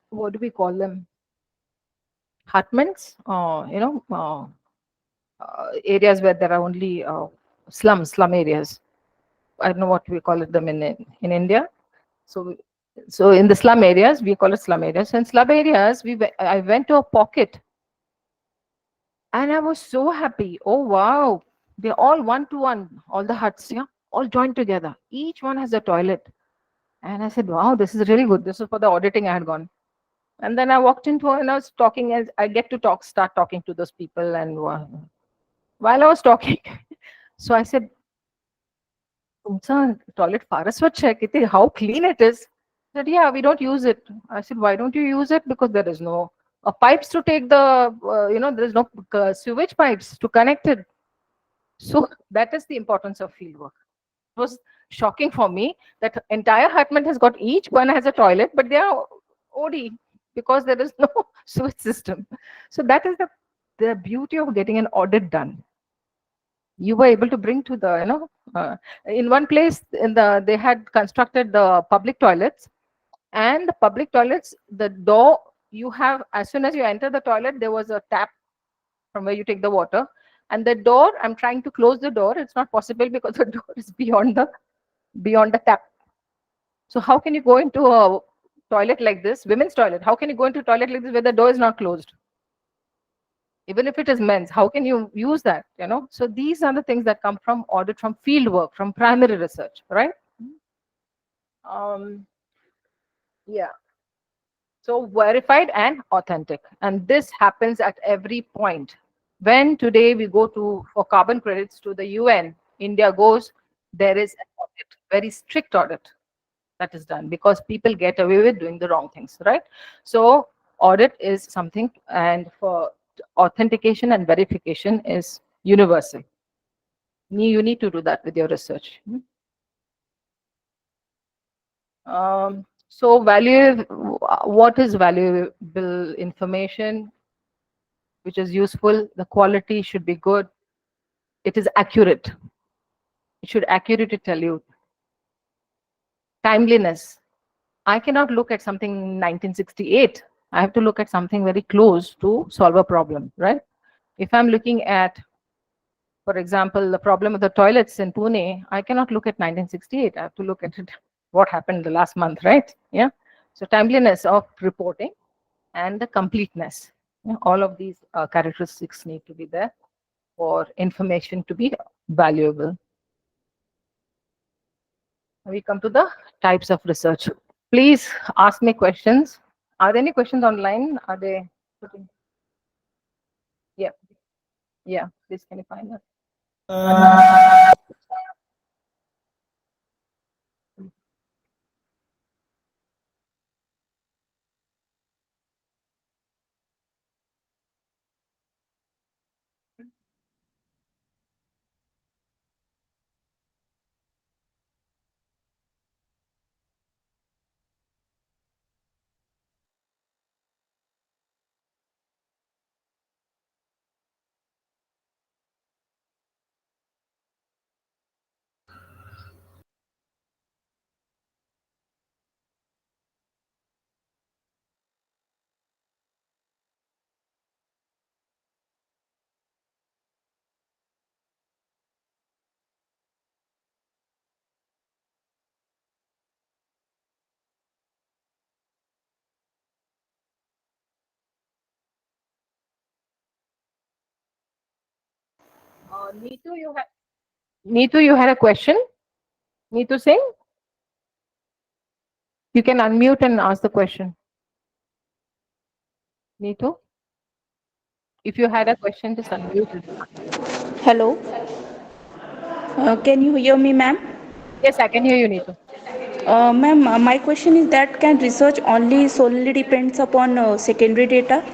what do we call them? Hutments, areas where there are only slum areas. I don't know what we call it them in India. So in the slum areas, we call it slum areas. In slum areas, I went to a pocket and I was so happy. Oh wow, they're all one to one, all the huts, yeah, all joined together. Each one has a toilet. And I said, wow, this is really good. This is for the auditing I had gone. And then I walked into and I was talking, and I get to start talking to those people. And while I was talking, so I said, "Tumsa toilet फारच स्वच्छ है, कितने how clean it is." He said, yeah, we don't use it. I said, why don't you use it? Because there is no pipes to take the, there is no sewage pipes to connect it. So that is the importance of field work. was shocking for me that entire hutment has got each one has a toilet, but they are OD because there is no sewage system. So that is the beauty of getting an audit done. You were able to bring to the, in one place in they had constructed the public toilets, and the public toilets, the door, you have, as soon as you enter the toilet, there was a tap from where you take the water, and the door, I'm trying to close the door, it's not possible because the door is beyond the tap. So how can you go into a toilet like this, women's toilet, how can you go into a toilet like this where the door is not closed? Even if it is men's, how can you use that? So these are the things that come from audit, from field work, from primary research, right? Yeah. So verified and authentic, and this happens at every point. When today we go to for carbon credits to the UN, India goes, there is an audit, very strict audit that is done, because people get away with doing the wrong things, right? So audit is something, and for authentication and verification is universal. You need to do that with your research. So what is valuable information which is useful? The quality should be good. It is accurate. It should accurately tell you. Timeliness. I cannot look at something 1968. I have to look at something very close to solve a problem, right? If I'm looking at, for example, the problem of the toilets in Pune, I cannot look at 1968. I have to look at it, what happened the last month, right? Yeah. So timeliness of reporting and the completeness. Yeah, all of these characteristics need to be there for information to be valuable. We come to the types of research. Please ask me questions. Are there any questions online? Are they? Yeah. Yeah. Please, can you find that? Neetu, you had a question? Neetu Singh? You can unmute and ask the question. Neetu? If you had a question, just unmute it. Hello. Can you hear me, ma'am? Yes, I can hear you, Neetu. Ma'am, my question is that can research only solely depends upon secondary data?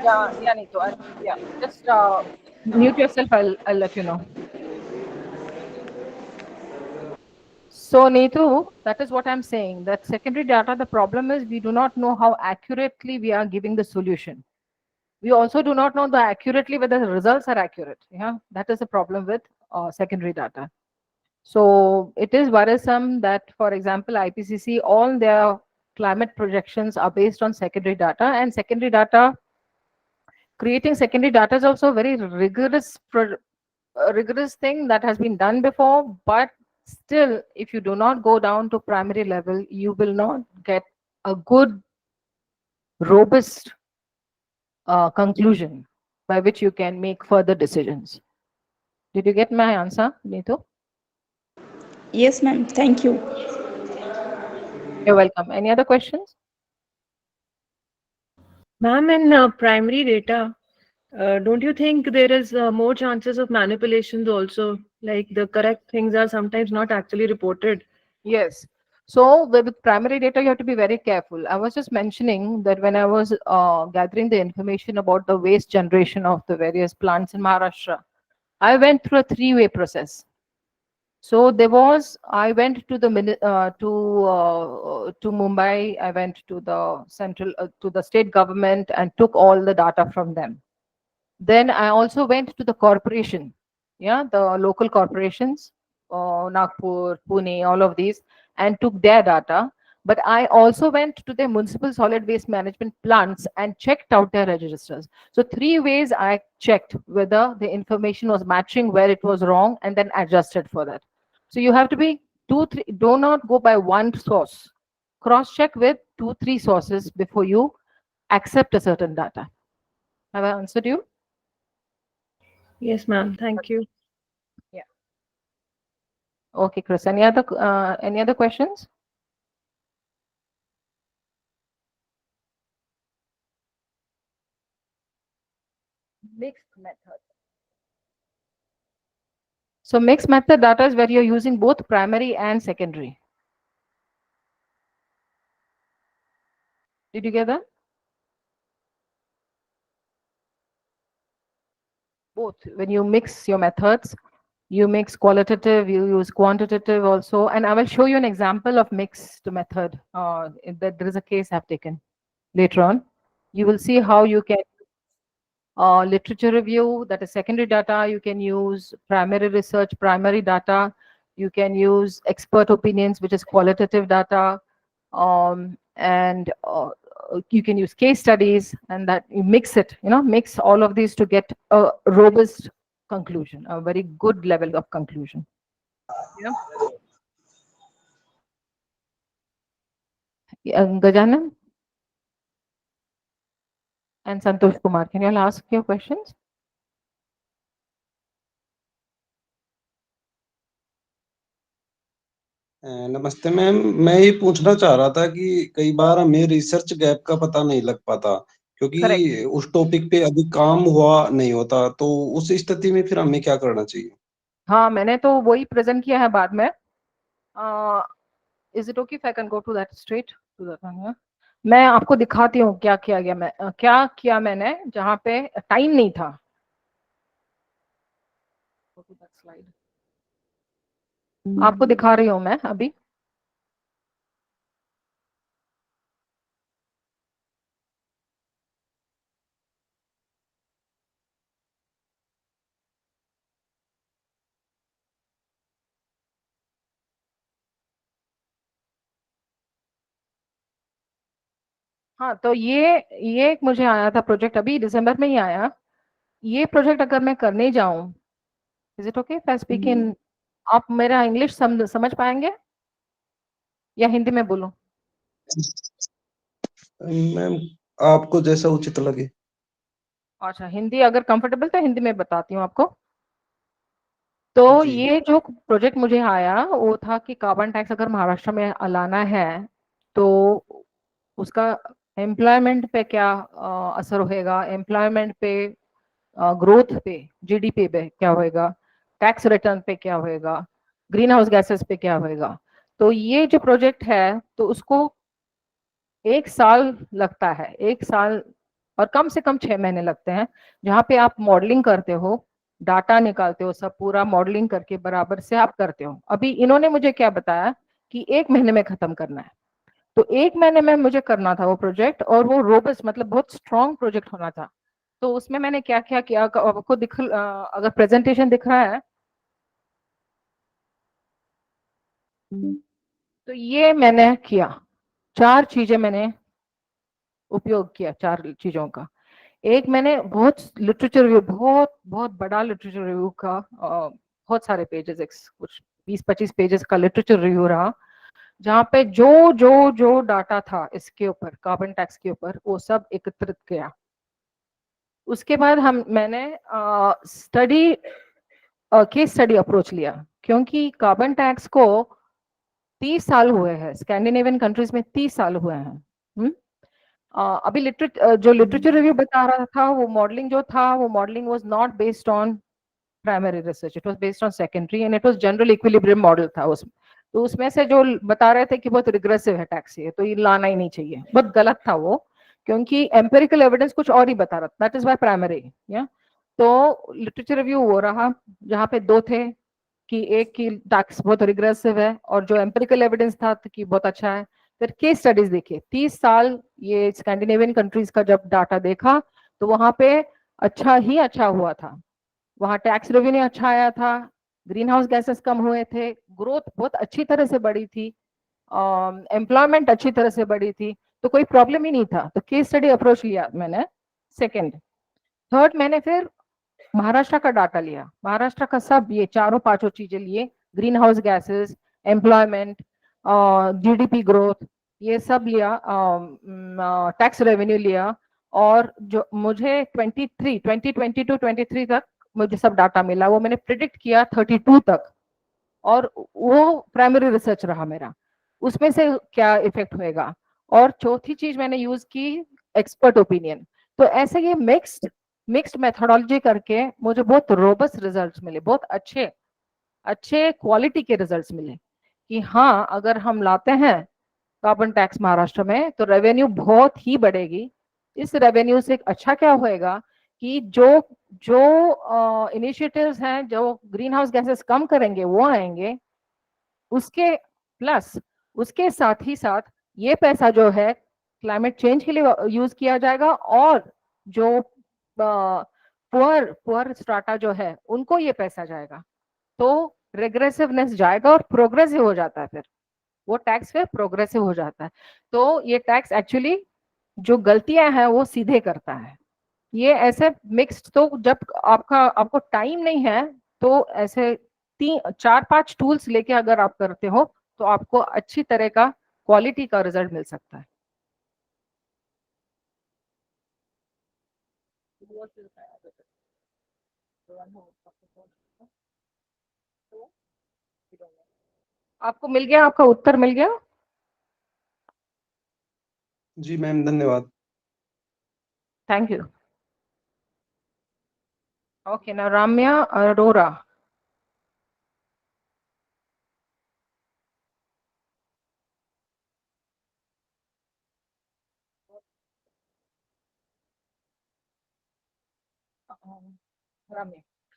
Yeah, Neetu. Yeah, just mute yourself. I'll let you know. So, Neetu, that is what I'm saying. That secondary data, the problem is we do not know how accurately we are giving the solution. We also do not know the accurately whether the results are accurate. Yeah, that is a problem with secondary data. So it is worrisome that, for example, IPCC, all their climate projections are based on secondary data, and secondary data, creating secondary data is also a very rigorous thing that has been done before, but still, if you do not go down to primary level, you will not get a good, robust conclusion by which you can make further decisions. Did you get my answer, Neetu? Yes, ma'am. Thank you. You're welcome. Any other questions? Ma'am, in primary data, don't you think there is more chances of manipulations also? Like the correct things are sometimes not actually reported. Yes. So with primary data, you have to be very careful. I was just mentioning that when I was gathering the information about the waste generation of the various plants in Maharashtra, I went through a three-way process. So there was, I went to the to Mumbai. I went to the central to the state government and took all the data from them. Then I also went to the corporation, yeah, the local corporations, Nagpur, Pune, all of these, and took their data. But I also went to the municipal solid waste management plants and checked out their registers. So three ways I checked whether the information was matching, where it was wrong, and then adjusted for that. So you have to be two, three, do not go by one source. Cross check with two, three sources before you accept a certain data. Have I answered you? Yes, ma'am. Thank you. Yeah. Okay, Chris. Any other questions? Mixed method. So mixed method data is where you're using both primary and secondary. Did you get that? Both. When you mix your methods, you mix qualitative, you use quantitative also. And I will show you an example of mixed method. That there is a case I've taken later on. You will see how you can literature review, that is secondary data. You can use primary research, primary data. You can use expert opinions, which is qualitative data. And you can use case studies, and that you mix it, mix all of these to get a robust conclusion, a very good level of conclusion. Yeah. Gajanan and Santosh Kumar, can you all ask your questions? नमस्ते ma'am, मैं ये पूछना चाह रहा था कि कई बार हमें रिसर्च गैप का पता नहीं लग पाता क्योंकि Correct. उस टॉपिक पे अभी काम हुआ नहीं होता, तो उस स्थिति में फिर हमें क्या करना चाहिए? हाँ, मैंने तो वही प्रेजेंट किया है बाद में. Is it okay if I can go to that straight to that one? मैं आपको दिखाती हूँ क्या किया गया. मैं क्या किया मैंने जहाँ पे टाइम नहीं था. आपको दिखा रही हूँ मैं अभी. हाँ, तो ये एक मुझे आया था प्रोजेक्ट, अभी दिसंबर में ही आया. ये प्रोजेक्ट अगर मैं करने जाऊं, is it okay if I speak in, आप मेरा इंग्लिश समझ पाएंगे या हिंदी में बोलूं? मैम, आपको जैसा उचित लगे. अच्छा, हिंदी अगर कंफर्टेबल तो हिंदी में बताती हूँ आपको. तो जी. ये जो प्रोजेक्ट मुझे आया वो था कि कार्बन टैक्स अगर महाराष्ट्र में लाना है तो उसका एम्प्लॉयमेंट पे क्या असर होएगा, एम्प्लॉयमेंट पे, ग्रोथ पे, जीडीपी पे क्या होएगा, टैक्स रिटर्न पे क्या होएगा, ग्रीन हाउस गैसेस पे क्या होएगा. तो ये जो प्रोजेक्ट है तो उसको 1 साल लगता है, 1 साल और कम से कम 6 महीने लगते हैं, जहाँ पे आप मॉडलिंग करते हो, डाटा निकालते हो, सब पूरा मॉडलिंग करके बराबर से आप करते हो. अभी इन्होंने मुझे क्या बताया कि 1 महीने में खत्म करना है. तो 1 महीने में मुझे करना था वो प्रोजेक्ट, और वो रोबस्ट मतलब बहुत स्ट्रॉन्ग प्रोजेक्ट होना था. तो उसमें मैंने क्या क्या किया आपको अगर प्रेजेंटेशन दिख रहा है तो ये मैंने किया. 4 चीजें मैंने उपयोग किया, 4 चीजों का. एक, मैंने बहुत लिटरेचर रिव्यू, बहुत बहुत बड़ा लिटरेचर रिव्यू का, बहुत सारे पेजेस, कुछ 20-25 पेजेस का लिटरेचर रिव्यू रहा, जहाँ पे जो जो जो डाटा था इसके ऊपर, कार्बन टैक्स के ऊपर, वो सब एकत्रित किया. उसके बाद मैंने स्टडी, केस स्टडी अप्रोच लिया, क्योंकि कार्बन टैक्स को 30 साल हुए हैं, स्कैंडिनेवियन कंट्रीज में 30 साल हुए हैं. अभी जो लिटरेचर रिव्यू बता रहा था, वो मॉडलिंग जो था, वो modelling was not based on primary research, it was based on secondary, and it was general equilibrium model था उसमें. तो उसमें से जो बता रहे थे कि बहुत रिग्रेसिव है टैक्स, ये तो ये लाना ही नहीं चाहिए, बहुत गलत था वो, क्योंकि एम्पेरिकल एविडेंस कुछ और ही बता रहा था. That is why primary. या तो लिटरेचर रिव्यू वो रहा, जहाँ पे 2 थे, कि एक की टैक्स बहुत रिग्रेसिव है और जो एम्पिरिकल एविडेंस था कि बहुत अच्छा है। फिर केस स्टडीज देखिए, 30 साल ये स्कैंडिनेवियन कंट्रीज का जब डाटा देखा तो वहां पे अच्छा ही अच्छा हुआ था, वहां टैक्स रेवेन्यू अच्छा आया था, ग्रीन हाउस गैसेस कम हुए थे, ग्रोथ बहुत अच्छी तरह से बढ़ी थी, एम्प्लॉयमेंट अच्छी तरह से बढ़ी थी, तो कोई प्रॉब्लम ही नहीं था। तो केस स्टडी अप्रोच लिया मैंने, सेकंड। थर्ड, मैंने फिर महाराष्ट्र का डाटा लिया, महाराष्ट्र का सब ये चारों पांचों चीजें लिए, green house gases, employment, GDP growth, ये सब लिया, टैक्स रेवेन्यू लिया, और जो मुझे 2020 टू 2023 तक मुझे सब डाटा मिला, वो मैंने प्रिडिक्ट किया 32 तक, और वो प्राइमरी रिसर्च रहा मेरा, उसमें से क्या इफेक्ट होएगा। और चौथी चीज मैंने यूज की एक्सपर्ट ओपिनियन। तो ऐसे ये मिक्स्ड मेथोडोलॉजी करके मुझे बहुत रोबस्ट रिजल्ट्स मिले, बहुत अच्छे अच्छे क्वालिटी के रिजल्ट्स मिले कि हाँ, अगर हम लाते हैं कार्बन टैक्स महाराष्ट्र में तो रेवेन्यू बहुत ही बढ़ेगी। इस रेवेन्यू से अच्छा क्या होएगा कि जो जो इनिशिएटिव्स हैं जो ग्रीन हाउस गैसेस कम करेंगे वो आएंगे, उसके प्लस उसके साथ ही साथ ये पैसा जो है क्लाइमेट चेंज के लिए यूज किया जाएगा, और जो पुअर पुअर स्ट्राटा जो है उनको ये पैसा जाएगा। तो रेग्रेसिवनेस जाएगा और प्रोग्रेसिव हो जाता है, फिर वो टैक्स फिर प्रोग्रेसिव हो जाता है। तो ये टैक्स एक्चुअली जो गलतियां हैं वो सीधे करता है। ये ऐसे मिक्स्ड, तो जब आपको टाइम नहीं है तो ऐसे 3 4 5 टूल्स लेके अगर आप करते हो तो आपको अच्छी तरह का क्वालिटी का रिजल्ट मिल सकता है। आपको मिल गया, आपका उत्तर मिल गया? जी मैम, धन्यवाद। Thank you. Okay, now Ramya Arora.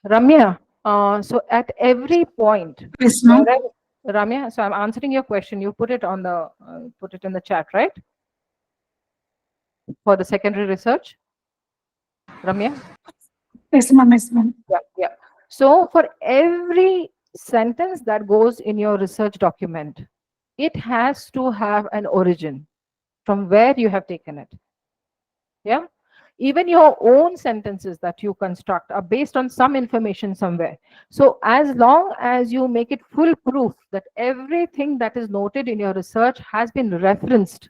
Ramya, so at every point, Yes, ma'am. Ramya, so I'm answering your question. You put it on the put it in the chat, right? For the secondary research, Ramya. Yes, ma'am. Yes, ma'am. Yeah, yeah. So for every sentence that goes in your research document, it has to have an origin from where you have taken it. Yeah. Even your own sentences that you construct are based on some information somewhere. So as long as you make it full proof that everything that is noted in your research has been referenced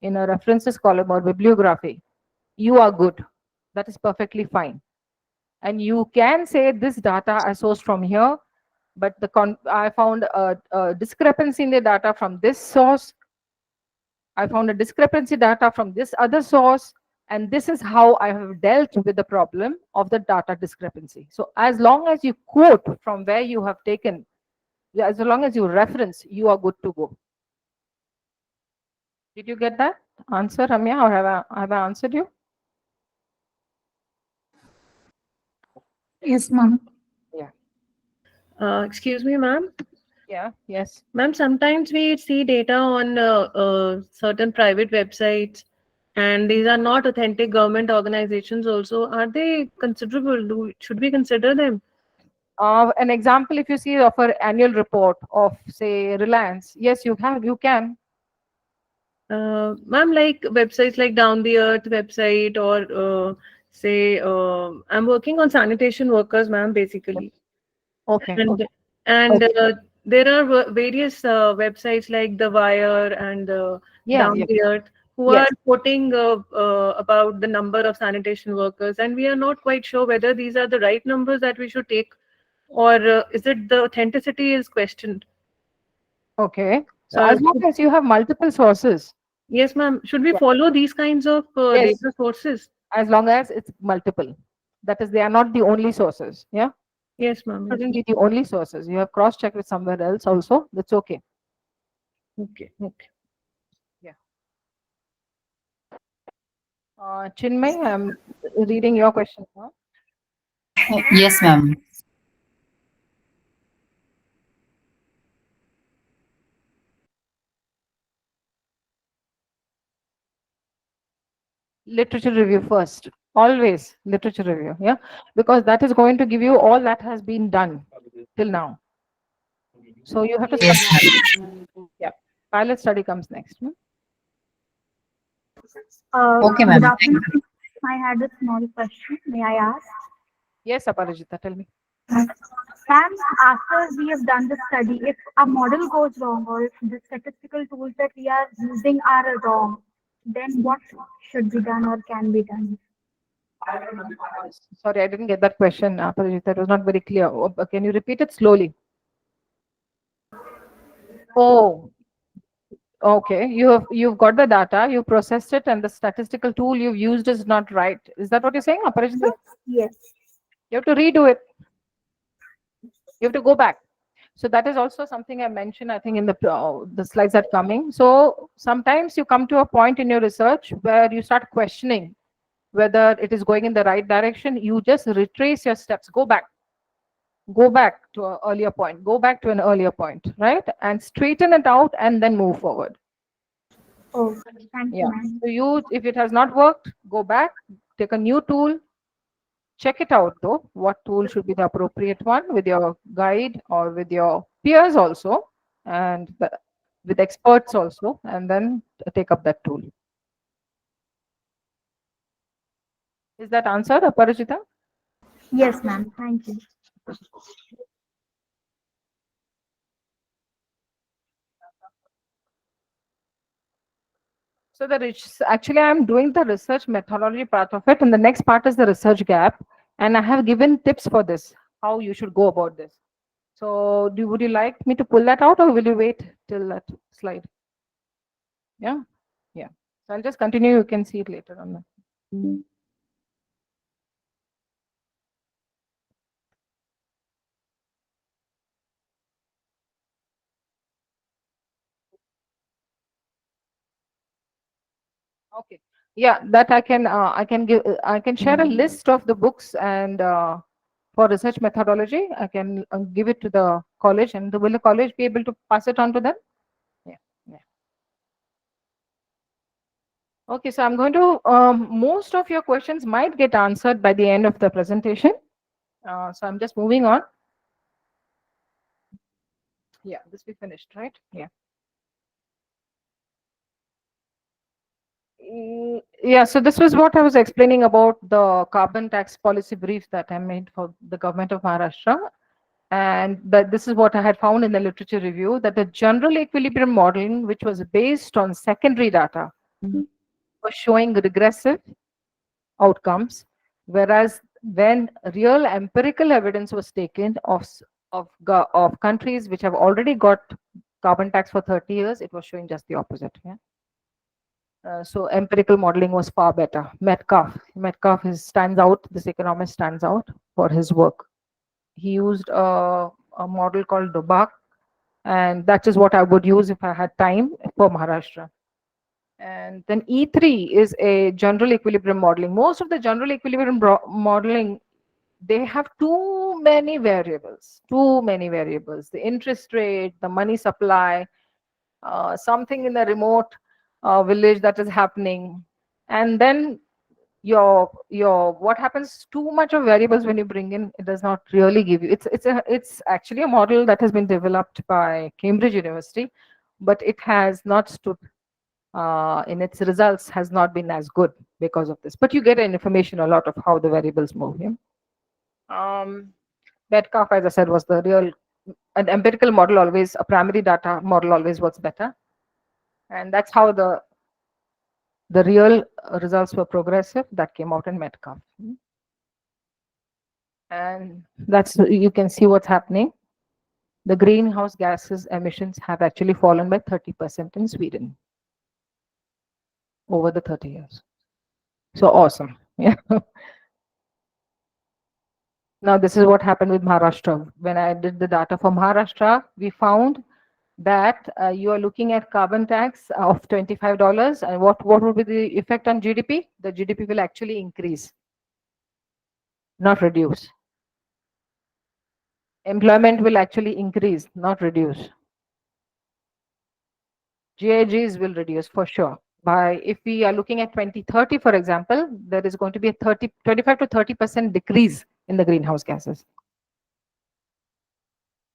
in a references column or bibliography, you are good. That is perfectly fine. And you can say this data I sourced from here, but I found a discrepancy in the data from this source. I found a discrepancy data from this other source, and this is how I have dealt with the problem of the data discrepancy. So as long as you quote from where you have taken, as long as you reference, you are good to go. Did you get that answer, Ramya, or have I answered you? Yes, ma'am. Yeah. Excuse me, ma'am. Yeah. Yes. Ma'am, sometimes we see data on certain private websites, and these are not authentic government organizations also. Are they considerable? Should we consider them? An example, if you see of an annual report of, say, Reliance, yes, you can. Ma'am, like websites like Down the Earth website, or say, I'm working on sanitation workers, ma'am, basically. Okay. And Okay. and Okay. there are various websites like The Wire and Yeah. Down Yeah. the Earth who are Yes. quoting about the number of sanitation workers, and we are not quite sure whether these are the right numbers that we should take, or is it the authenticity is questioned. Okay. So as long as you have multiple sources, Yes, ma'am. Should we yeah. follow these kinds of Yes, data sources? as long as it's multiple. That is, they are not the only sources. Yeah. Yes, ma'am. Yes, Shouldn't ma'am. be the only sources. You have cross-checked with somewhere else also. That's okay. Okay. Okay. Yeah. Chinmay, I'm reading your question now. Yes, ma'am. Literature review first. Always literature review. Yeah. Because that is going to give you all that has been done till now. So you have to start. Yeah. Pilot study comes next. Okay, Good ma'am. Thank afternoon. I had a small question. May I ask? Yes, Aparajita, tell me. Ma'am, after we have done the study, if a model goes wrong or if the statistical tools that we are using are wrong, then what should be done or can be done? Sorry, I didn't get that question, Aparajita. It was not very clear. Can you repeat it slowly? Oh, okay. You've got the data, you processed it, and the statistical tool you've used is not right. Is that what you're saying, Aparajita? Yes. You have to redo it. You have to go back. So that is also something I mentioned, I think, in the slides that are coming. So sometimes you come to a point in your research where you start questioning whether it is going in the right direction. You just retrace your steps, go back to an earlier point, go back to an earlier point, right? And straighten it out and then move forward. Oh, thank you, Yeah. ma'am. So you, if it has not worked, go back, take a new tool, check it out though. What tool should be the appropriate one with your guide or with your peers also, and with experts also, and then take up that tool. Is that answered, Aparajita? Yes, ma'am. Thank you. So actually I'm doing the research methodology part of it, and the next part is the research gap. And I have given tips for this, how you should go about this. So would you like me to pull that out or will you wait till that slide? Yeah. Yeah. So I'll just continue. You can see it later on. Okay. Yeah, that I can share a list of the books and for research methodology, I can give it to the college, and will the college be able to pass it on to them? Yeah. Yeah. Okay, so I'm going to, most of your questions might get answered by the end of the presentation. So I'm just moving on. Yeah, this we finished, right? Yeah. Yeah, so this was what I was explaining about the carbon tax policy brief that I made for the government of Maharashtra. And that this is what I had found in the literature review, that the general equilibrium modeling, which was based on secondary data, was showing regressive outcomes, whereas when real empirical evidence was taken of countries which have already got carbon tax for 30 years, it was showing just the opposite. Yeah. So empirical modeling was far better. Metcalf stands out. This economist stands out for his work. He used a model called Dubak, and that is what I would use if I had time for Maharashtra. And then E3 is a general equilibrium modeling. Most of the general equilibrium modeling, they have too many variables, The interest rate, the money supply, something in a remote village that is happening. And then your what happens, too much of variables when you bring in, it does not really give you, it's actually a model that has been developed by Cambridge University, but it has not stood in its results, has not been as good because of this. But you get an information a lot of how the variables move. Yeah? Metcalf, as I said, was the real, an empirical model always, a primary data model always works better, and that's how the real results were progressive. That came out in Metcalf. And that's, you can see what's happening. The greenhouse gases emissions have actually fallen by 30% in Sweden over the 30 years. So awesome. Yeah. Now this is what happened with Maharashtra. When I did the data for Maharashtra, we found that you are looking at carbon tax of $25, and what will be the effect on GDP? The GDP will actually increase, not reduce. Employment will actually increase, not reduce. GIGs will reduce for sure. By if we are looking at 2030, for example, there is going to be a 25 to 30% decrease in the greenhouse gases.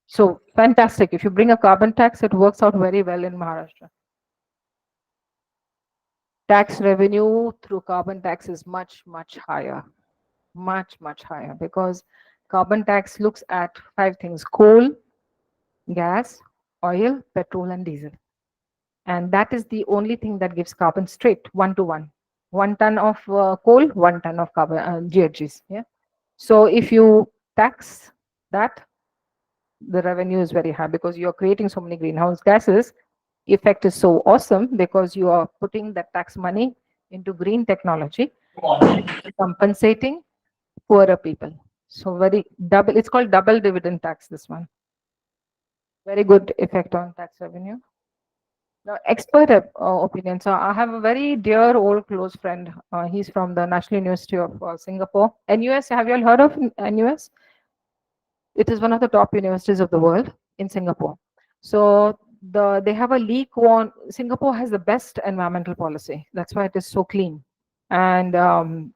So fantastic. If you bring a carbon tax, it works out very well in Maharashtra. Tax revenue through carbon tax is much, much higher, much higher, because carbon tax looks at 5 things: coal, gas, oil, petrol, and diesel. And that is the only thing that gives carbon straight, 1 to 1. 1 ton of coal, 1 ton of carbon GHGs. Yeah. So if you tax that, the revenue is very high because you're creating so many greenhouse gases. Effect is so awesome because you are putting that tax money into green technology, compensating poorer people. So very double, it's called double dividend tax, this one. Very good effect on tax revenue. Now, expert opinion. So I have a very dear old close friend. He's from the National University of Singapore. NUS, have you all heard of NUS? It is one of the top universities of the world in Singapore. So they have a leak one. Singapore has the best environmental policy. That's why it is so clean. And the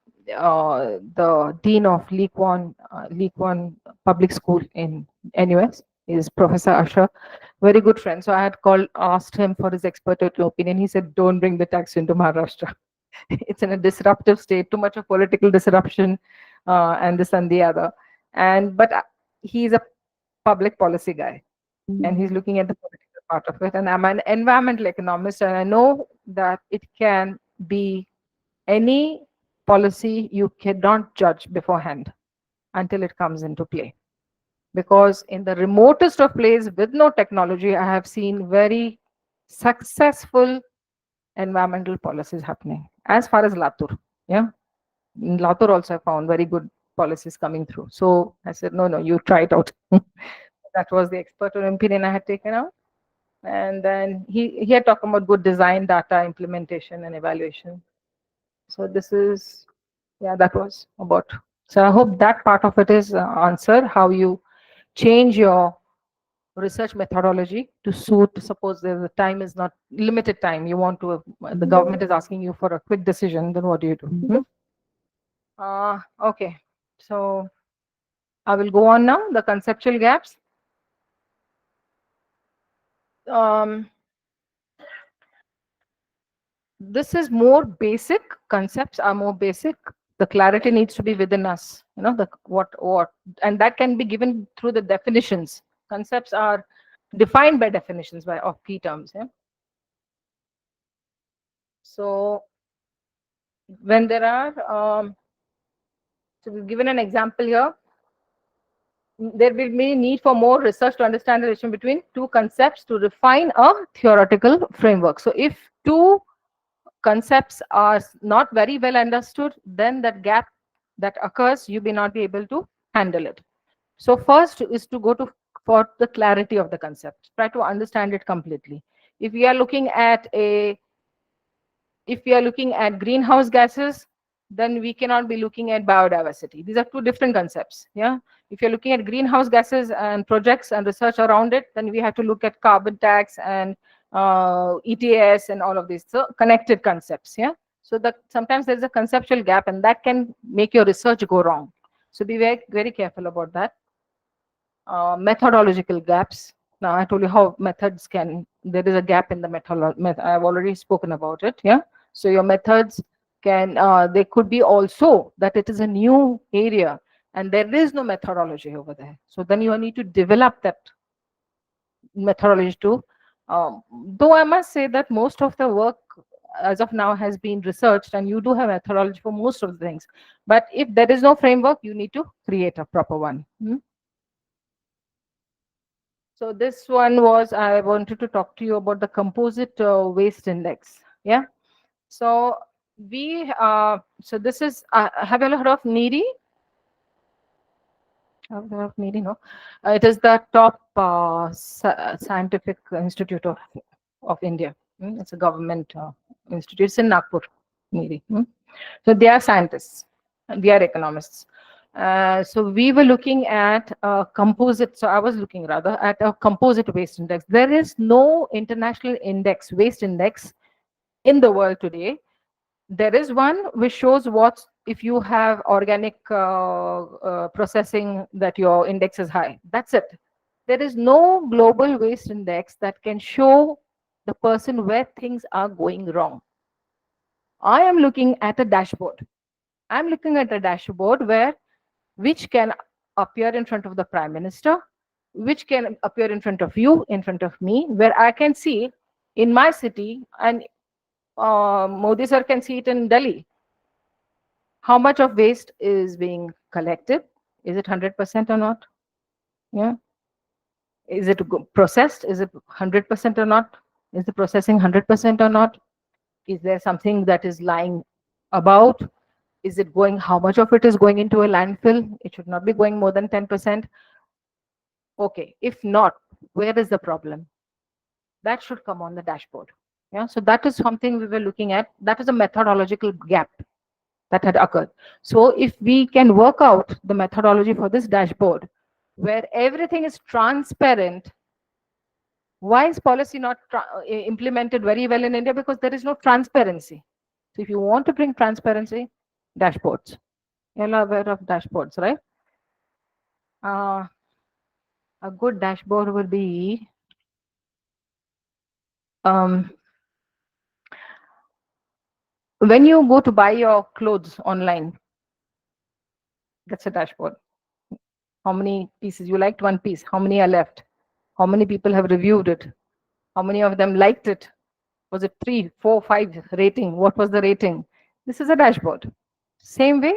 dean of Leak One Public School in NUS is Professor Asher, very good friend. So I had asked him for his expert opinion. He said, "Don't bring the tax into Maharashtra. It's in a disruptive state, too much of political disruption, and this and the other." But he's a public policy guy, and he's looking at the political part of it. And I'm an environmental economist, and I know that it can be any policy you cannot judge beforehand until it comes into play. Because in the remotest of places with no technology, I have seen very successful environmental policies happening. As far as Latur, yeah, in Latur also I found very good policies coming through. So I said, no, you try it out. That was the expert opinion I had taken out. And then he had talked about good design, data implementation, and evaluation. So this is, yeah, that was about. So I hope that part of it is answered, how you change your research methodology to suit. Suppose the time is not limited time, you want to, the government is asking you for a quick decision, then what do you do? Okay, so I will go on now, the conceptual gaps. This is more basic, concepts are more basic. The clarity needs to be within us, the what, and that can be given through the definitions. Concepts are defined by definitions of key terms. Yeah. So when there are, so we've given an example here. There will be need for more research to understand the relation between two concepts to refine a theoretical framework. So if two concepts are not very well understood, then that gap that occurs, you may not be able to handle it. So first is to go for the clarity of the concept. Try to understand it completely. If we are looking at greenhouse gases, then we cannot be looking at biodiversity. These are two different concepts. Yeah. If you're looking at greenhouse gases and projects and research around it, then we have to look at carbon tax and ETS and all of these. So connected concepts. Yeah. So that sometimes there's a conceptual gap, and that can make your research go wrong. So be very, very careful about that. Methodological gaps. Now I told you how methods there is a gap in the method. I've already spoken about it. Yeah. So your methods they could be also that it is a new area and there is no methodology over there. So then you need to develop that methodology too. Though I must say that most of the work as of now has been researched, and you do have methodology for most of the things. But if there is no framework, you need to create a proper one. So this one was, I wanted to talk to you about the composite waste index. Yeah. So so this is, have you ever heard of NEEDI? Have you heard of NEEDI? No. It is the top scientific institute of India. It's a government institute. It's in Nagpur, NEEDI. So they are scientists, and we are economists. So we were looking at a composite, so I was looking rather at a composite waste index. There is no international index, waste index, in the world today. There is one which shows what's if you have organic processing that your index is high. That's it. There is no global waste index that can show the person where things are going wrong. I am looking at a dashboard. I'm looking at a dashboard where which can appear in front of the Prime Minister, which can appear in front of you, in front of me, where I can see in my city, and Modi sir can see it in Delhi. How much of waste is being collected? Is it 100% or not? Yeah. Is it processed? Is it 100% or not? Is the processing 100% or not? Is there something that is lying about? Is it going, how much of it is going into a landfill? It should not be going more than 10%. Okay, if not, where is the problem? That should come on the dashboard. Yeah, so that is something we were looking at. That is a methodological gap that had occurred. So if we can work out the methodology for this dashboard, where everything is transparent, why is policy not implemented very well in India? Because there is no transparency. So if you want to bring transparency, dashboards. You're aware of dashboards, right? A good dashboard would be when you go to buy your clothes online. That's a dashboard. How many pieces you liked? One piece. How many are left? How many people have reviewed it? How many of them liked it? Was it 3, 4, 5 rating? What was the rating? This is a dashboard. Same way,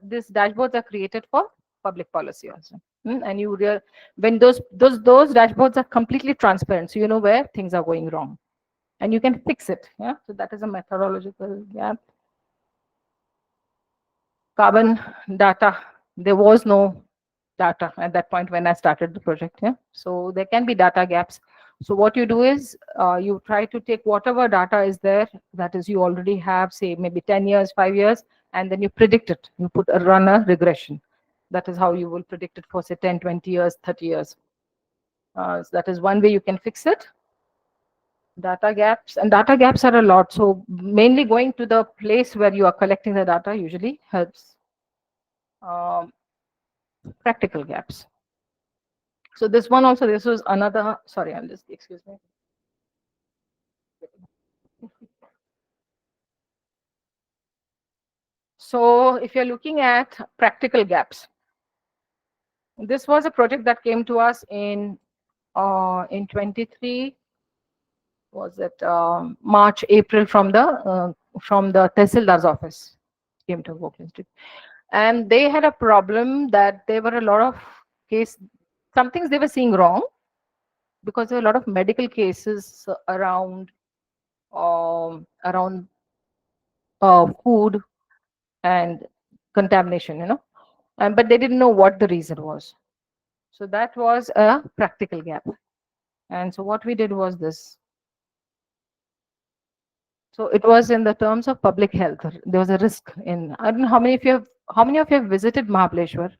these dashboards are created for public policy also. And you when those dashboards are completely transparent, so you know where things are going wrong, and you can fix it. Yeah, so that is a methodological gap. Carbon data. There was no data at that point when I started the project. Yeah, so there can be data gaps. So what you do is you try to take whatever data is there, that is you already have, say maybe 10 years, 5 years, and then you predict it. You run a regression. That is how you will predict it for say 10, 20 years, 30 years. So that is one way you can fix it. Data gaps, and data gaps are a lot. So mainly going to the place where you are collecting the data usually helps. Practical gaps. So this one also, this was another, sorry, I'll just, excuse me. So if you're looking at practical gaps, this was a project that came to us in 23, was it March, April, from the Tehsildar's office, came to Vocal Institute. And they had a problem that there were a lot of some things they were seeing wrong, because there were a lot of medical cases around food and contamination, but they didn't know what the reason was. So that was a practical gap. And so what we did was this. So it was in the terms of public health. There was a risk in, I don't know how many of you have visited Mahabaleshwar?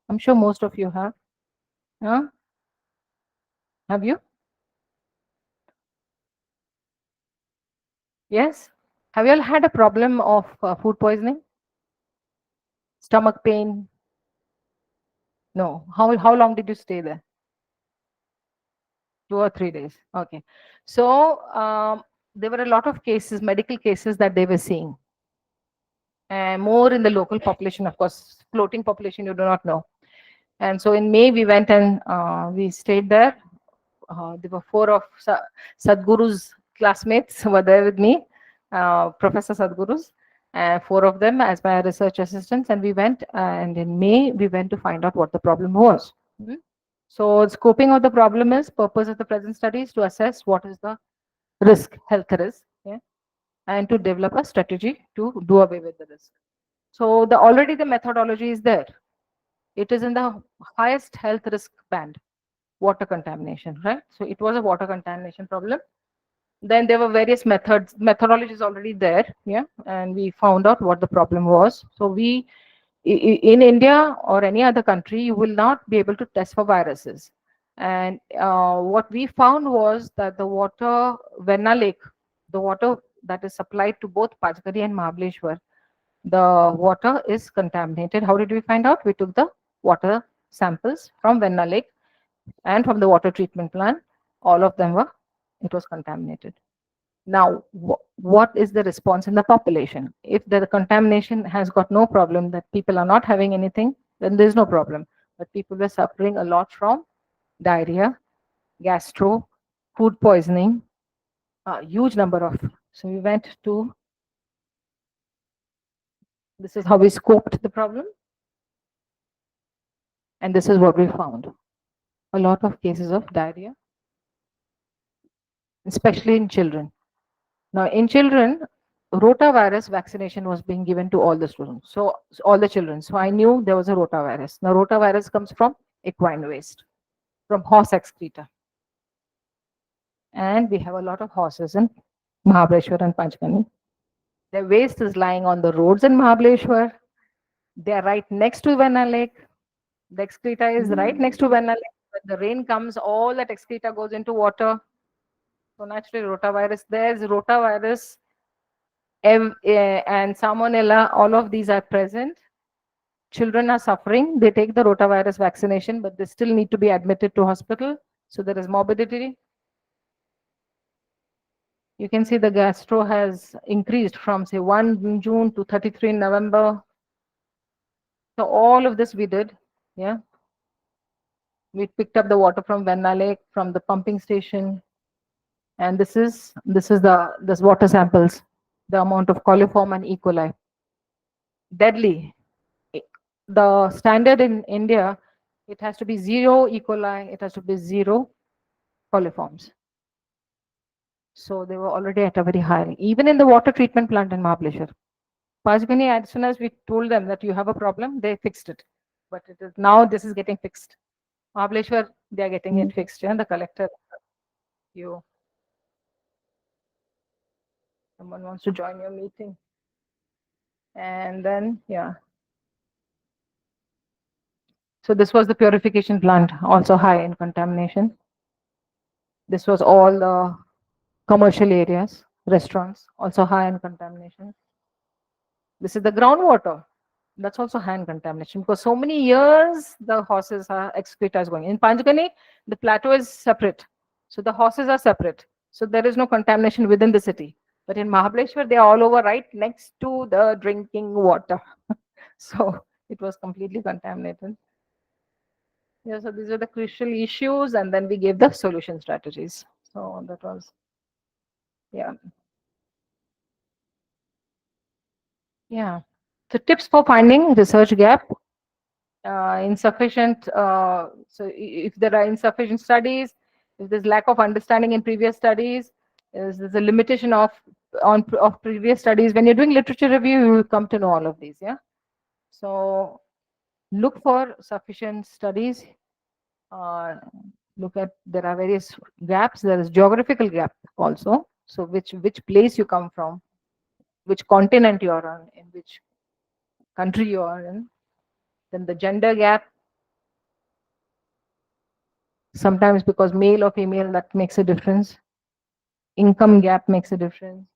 I'm sure most of you have. Huh? Have you? Yes? Have you all had a problem of food poisoning? Stomach pain? No. How long did you stay there? 2 or 3 days. Okay. So there were a lot of cases, medical cases that they were seeing. And more in the local population, of course, floating population, you do not know. And so in May, we went and we stayed there. There were 4 of Sadhguru's classmates who were there with me, Professor Sadhguru's, 4 of them as my research assistants. And we went, and in May, we went to find out what the problem was. So scoping of the problem is, purpose of the present study is to assess what is the risk, health risk, and to develop a strategy to do away with the risk. So already the methodology is there. It is in the highest health risk band, water contamination, right? So it was a water contamination problem. Then there were various methodologies already there, and we found out what the problem was. So in India or any other country, you will not be able to test for viruses. And what we found was that the water, Venna Lake, the water that is supplied to both Pachgari and Mahabaleshwar, the water is contaminated. How did we find out? We took the water samples from Venna Lake and from the water treatment plant. All of them were, it was contaminated. Now, what is the response in the population? If the contamination has got no problem, that people are not having anything, then there's no problem. But people were suffering a lot from diarrhea, gastro, food poisoning, a huge number of. So we went to, this is how we scoped the problem. And this is what we found. A lot of cases of diarrhea, especially in children. Now, in children, rotavirus vaccination was being given to all the students, so all the children. So I knew there was a rotavirus. Now, rotavirus comes from equine waste, from horse excreta. And we have a lot of horses in Mahabaleshwar and Panchgani. Their waste is lying on the roads in Mahabaleshwar. They are right next to Venna Lake. The excreta is right next to Venna Lake. When the rain comes, all that excreta goes into water. So naturally, rotavirus, there's rotavirus and salmonella, all of these are present. Children are suffering. They take the rotavirus vaccination, but they still need to be admitted to hospital. So there is morbidity. You can see the gastro has increased from say 1 June to 33 November. So all of this we did. Yeah. We picked up the water from Venna Lake, from the pumping station. And this is this water samples, the amount of coliform and E. coli. Deadly. The standard in India, it has to be 0 E. coli, it has to be 0 coliforms. So they were already at a very high, even in the water treatment plant in Mahabaleshwar. Pachgani, as soon as we told them that you have a problem, they fixed it. But it is now this is getting fixed. Mahabaleshwar, they are getting it fixed. And the collector, someone wants to join your meeting. And then, yeah. So this was the purification plant, also high in contamination. This was all the commercial areas, restaurants, also high in contamination. This is the groundwater. That's also high in contamination because so many years the horses are excreta is going. In Panchgani, the plateau is separate. So the horses are separate. So there is no contamination within the city. But in Mahabaleshwar, they are all over right next to the drinking water. So it was completely contaminated. Yeah, so these are the crucial issues, and then we gave the solution strategies. So that was, yeah. Yeah. So tips for finding research gap. Insufficient, so if there are insufficient studies, if there's lack of understanding in previous studies, there's a limitation of previous studies. When you're doing literature review, you will come to know all of these. Yeah. So look for sufficient studies. Look at, there are various gaps. There is geographical gap also. So which place you come from, which continent you are on, in which country you are in. Then the gender gap. Sometimes because male or female, that makes a difference. Income gap makes a difference.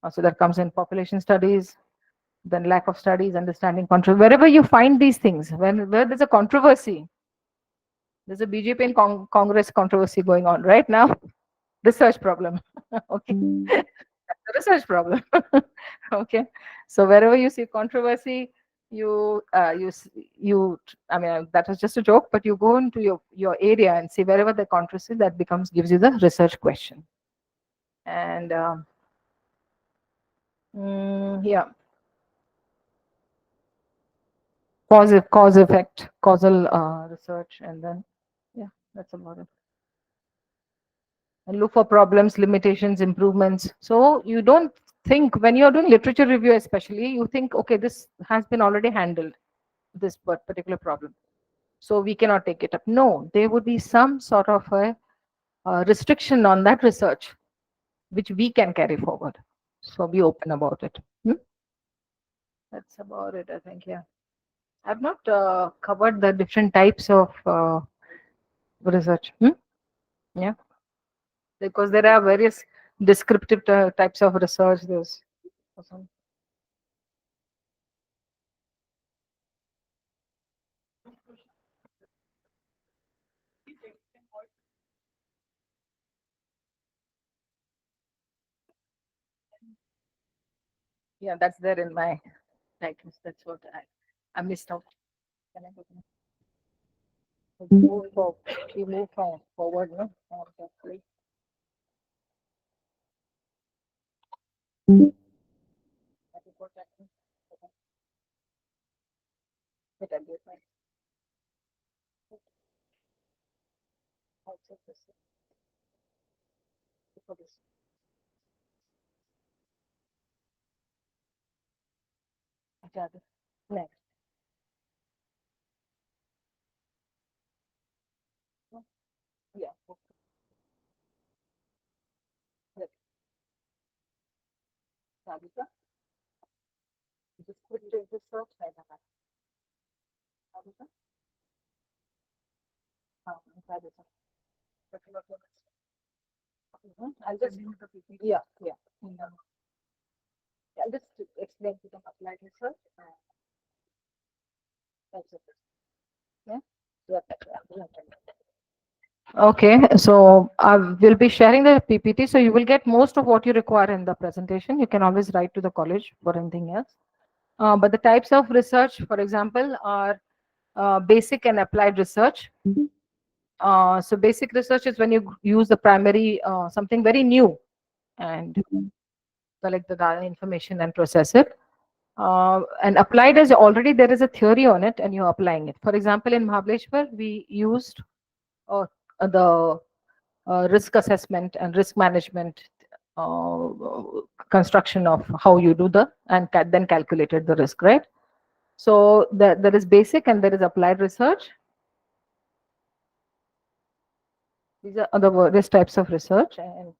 Also that comes in population studies. Then lack of studies, understanding controversy. Wherever you find these things, where there's a controversy, there's a BJP and Congress controversy going on right now. Research problem. Okay. That's a research problem. Okay. So wherever you see controversy, I mean, that was just a joke, but you go into your area and see wherever the controversy, that gives you the research question. And yeah, cause effect, causal research, and then yeah, that's about it. And look for problems, limitations, improvements. So you don't think, when you're doing literature review especially, you think, okay, this has been already handled, this particular problem, so we cannot take it up. No, there would be some sort of a restriction on that research, which we can carry forward. So be open about it. That's about it, I think. Yeah. I've not covered the different types of research. Yeah. Because there are various descriptive types of research. There's some. Yeah, that's there in my titles. That's what I missed out. Can I go to we move forward, no? Carefully. I think what happened. Wait, I'll do it myself. Outside this. Before this. Okay, next. Yeah. Okay. Let's start with the- just put it in the search line. Sadhika? Sadhika. I'll just, yeah, yeah. I'll just explain to them applied research. That's it. Yeah. Yeah. Okay, so I will be sharing the PPT, so you will get most of what you require in the presentation. You can always write to the college for anything else. But the types of research, for example, are basic and applied research. So basic research is when you use the primary, something very new and collect the data information and process it. And applied is already there is a theory on it and you're applying it. For example, in Mahabaleshwar, we used the risk assessment and risk management uh, construction of how you do the and then calculated the risk, right? So there is basic and there is applied research. These are the various types of research and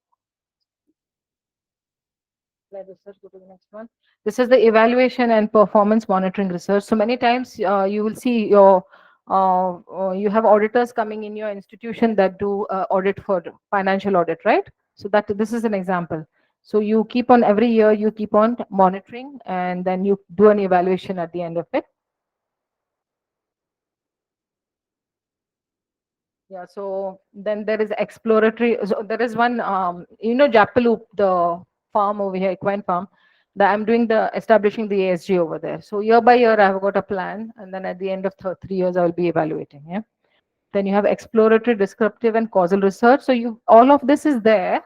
applied research. Go to the next one. This is the evaluation and performance monitoring research. So many times you will see you have auditors coming in your institution that do audit for financial audit, right? So that this is an example. So you keep on every year you keep on monitoring and then you do an evaluation at the end of it. Yeah, so then there is exploratory. So there is one, Japaloop, the farm over here, equine farm, that I'm doing the establishing the ASG over there. So year by year, I've got a plan, and then at the end of 3 years, I will be evaluating. Yeah. Then you have exploratory, descriptive, and causal research. So you all of this is there,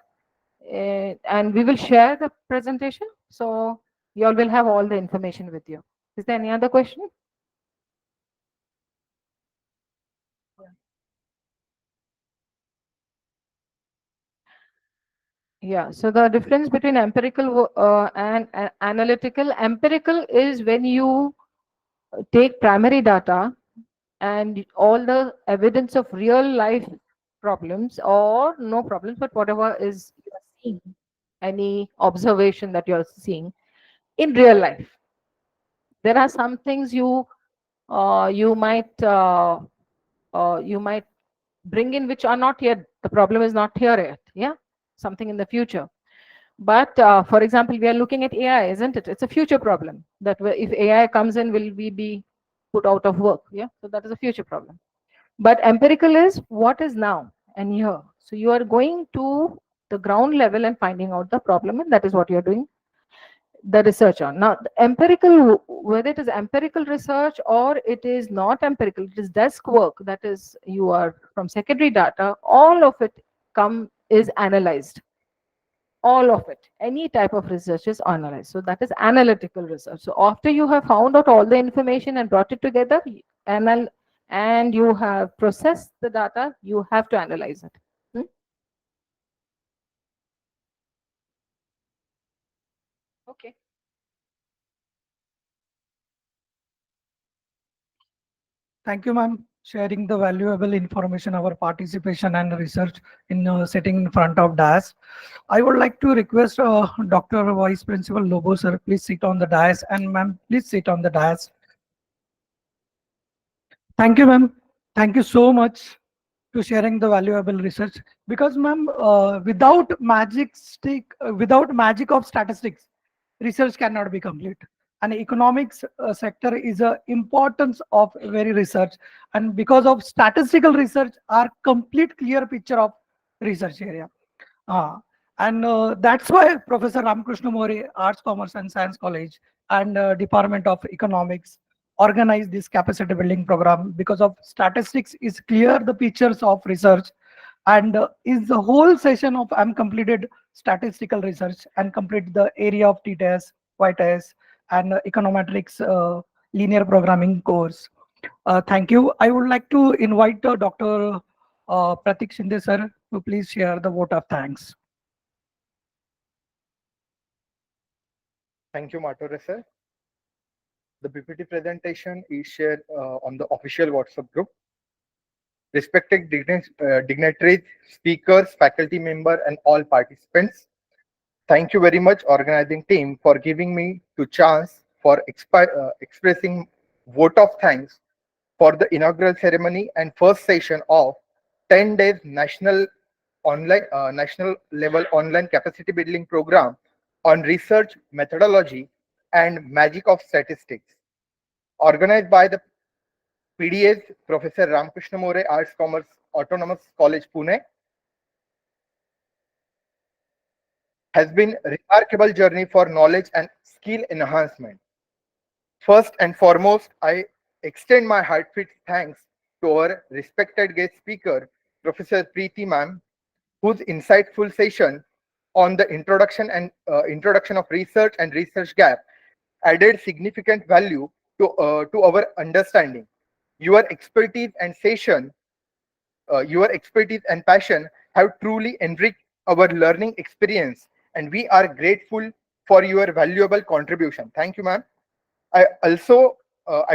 and we will share the presentation. So you all will have all the information with you. Is there any other question? Yeah, so the difference between empirical and analytical, empirical is when you take primary data and all the evidence of real life problems or no problems, but whatever is you are seeing, any observation that you are seeing in real life. There are some things you might bring in which are not yet, the problem is not here yet, yeah, something in the future. But for example, we are looking at AI, isn't it? It's a future problem that if AI comes in, will we be put out of work? Yeah, so that is a future problem. But empirical is what is now and here. So you are going to the ground level and finding out the problem, and that is what you are doing the research on. Now, the empirical, whether it is empirical research or it is not empirical, it is desk work, that is you are from secondary data, all of it is analyzed. All of it, any type of research is analyzed. So that is analytical research. So after you have found out all the information and brought it together, and you have processed the data, you have to analyze it. Okay. Thank you, ma'am, sharing the valuable information, our participation and research in sitting in front of dais. I would like to request Dr. Vice Principal Lobo, sir, please sit on the dais, and ma'am, please sit on the dais. Thank you, ma'am. Thank you so much. to sharing the valuable research. Because, ma'am, without without magic of statistics, research cannot be complete. And economics sector is a importance of very research. And because of statistical research, are complete clear picture of research area. Ah, and that's why Professor Ramakrishna More, Arts, Commerce, and Science College, and Department of Economics organized this capacity building program because of statistics is clear the pictures of research, and is the whole session of I'm completed statistical research and complete the area of t-test, y-test, and econometrics linear programming course. Thank you. I would like to invite Dr. Pratik Shinde sir to please share the vote of thanks. Thank you, Matore sir. The PPT presentation is shared on the official WhatsApp group. Respected dignitaries, speakers, faculty member, and all participants, thank you very much, organizing team, for giving me the chance for expressing vote of thanks for the inaugural ceremony and first session of 10 days national level online capacity building program on research methodology and magic of statistics, organized by the PDS Professor Ramakrishna More Arts Commerce Autonomous College Pune. Has been a remarkable journey for knowledge and skill enhancement. First and foremost, I extend my heartfelt thanks to our respected guest speaker, Professor Priti ma'am, whose insightful session on the introduction of research and research gap added significant value to our understanding. Your expertise and session, your expertise and passion have truly enriched our learning experience, and we are grateful for your valuable contribution. Thank you, ma'am. I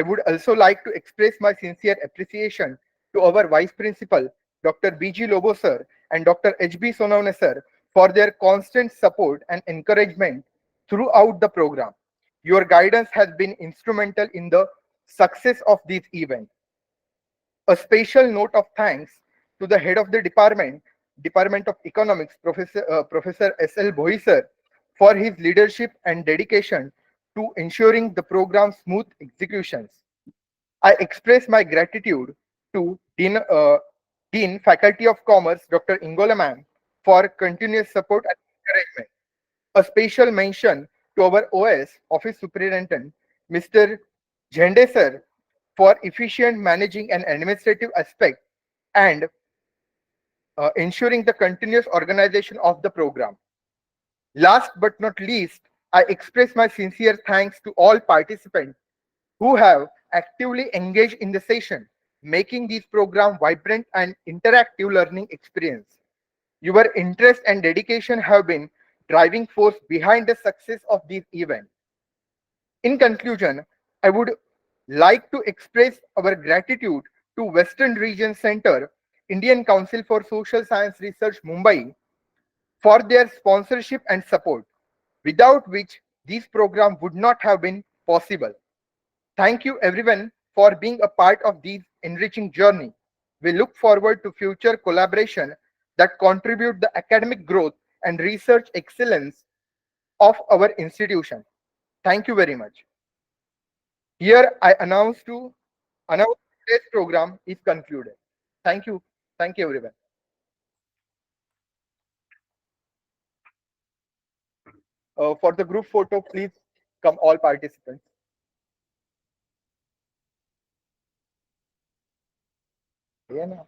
would also like to express my sincere appreciation to our Vice Principal, Dr. B.G. Lobo sir and Dr. H.B. Sonavane sir, for their constant support and encouragement throughout the program. Your guidance has been instrumental in the success of this event. A special note of thanks to the head of the Department of Economics, Professor S.L. Bhoi sir, for his leadership and dedication to ensuring the program's smooth executions. I express my gratitude to Dean Faculty of Commerce, Dr. Ingola ma'am, for continuous support and encouragement. A special mention to our OS, Office Superintendent, Mr. Jhende sir, for efficient managing and administrative aspect and ensuring the continuous organization of the program. Last but not least, I express my sincere thanks to all participants who have actively engaged in the session, making this program vibrant and interactive learning experience. Your interest and dedication have been driving force behind the success of this event. In conclusion, I would like to express our gratitude to Western Region Center, Indian Council for Social Science Research, Mumbai, for their sponsorship and support, without which this program would not have been possible. Thank you everyone for being a part of this enriching journey. We look forward to future collaboration that contribute the academic growth and research excellence of our institution. Thank you very much. Here I announce today's program is concluded. Thank you. Thank you everyone. For the group photo, please come all participants. Yeah, na.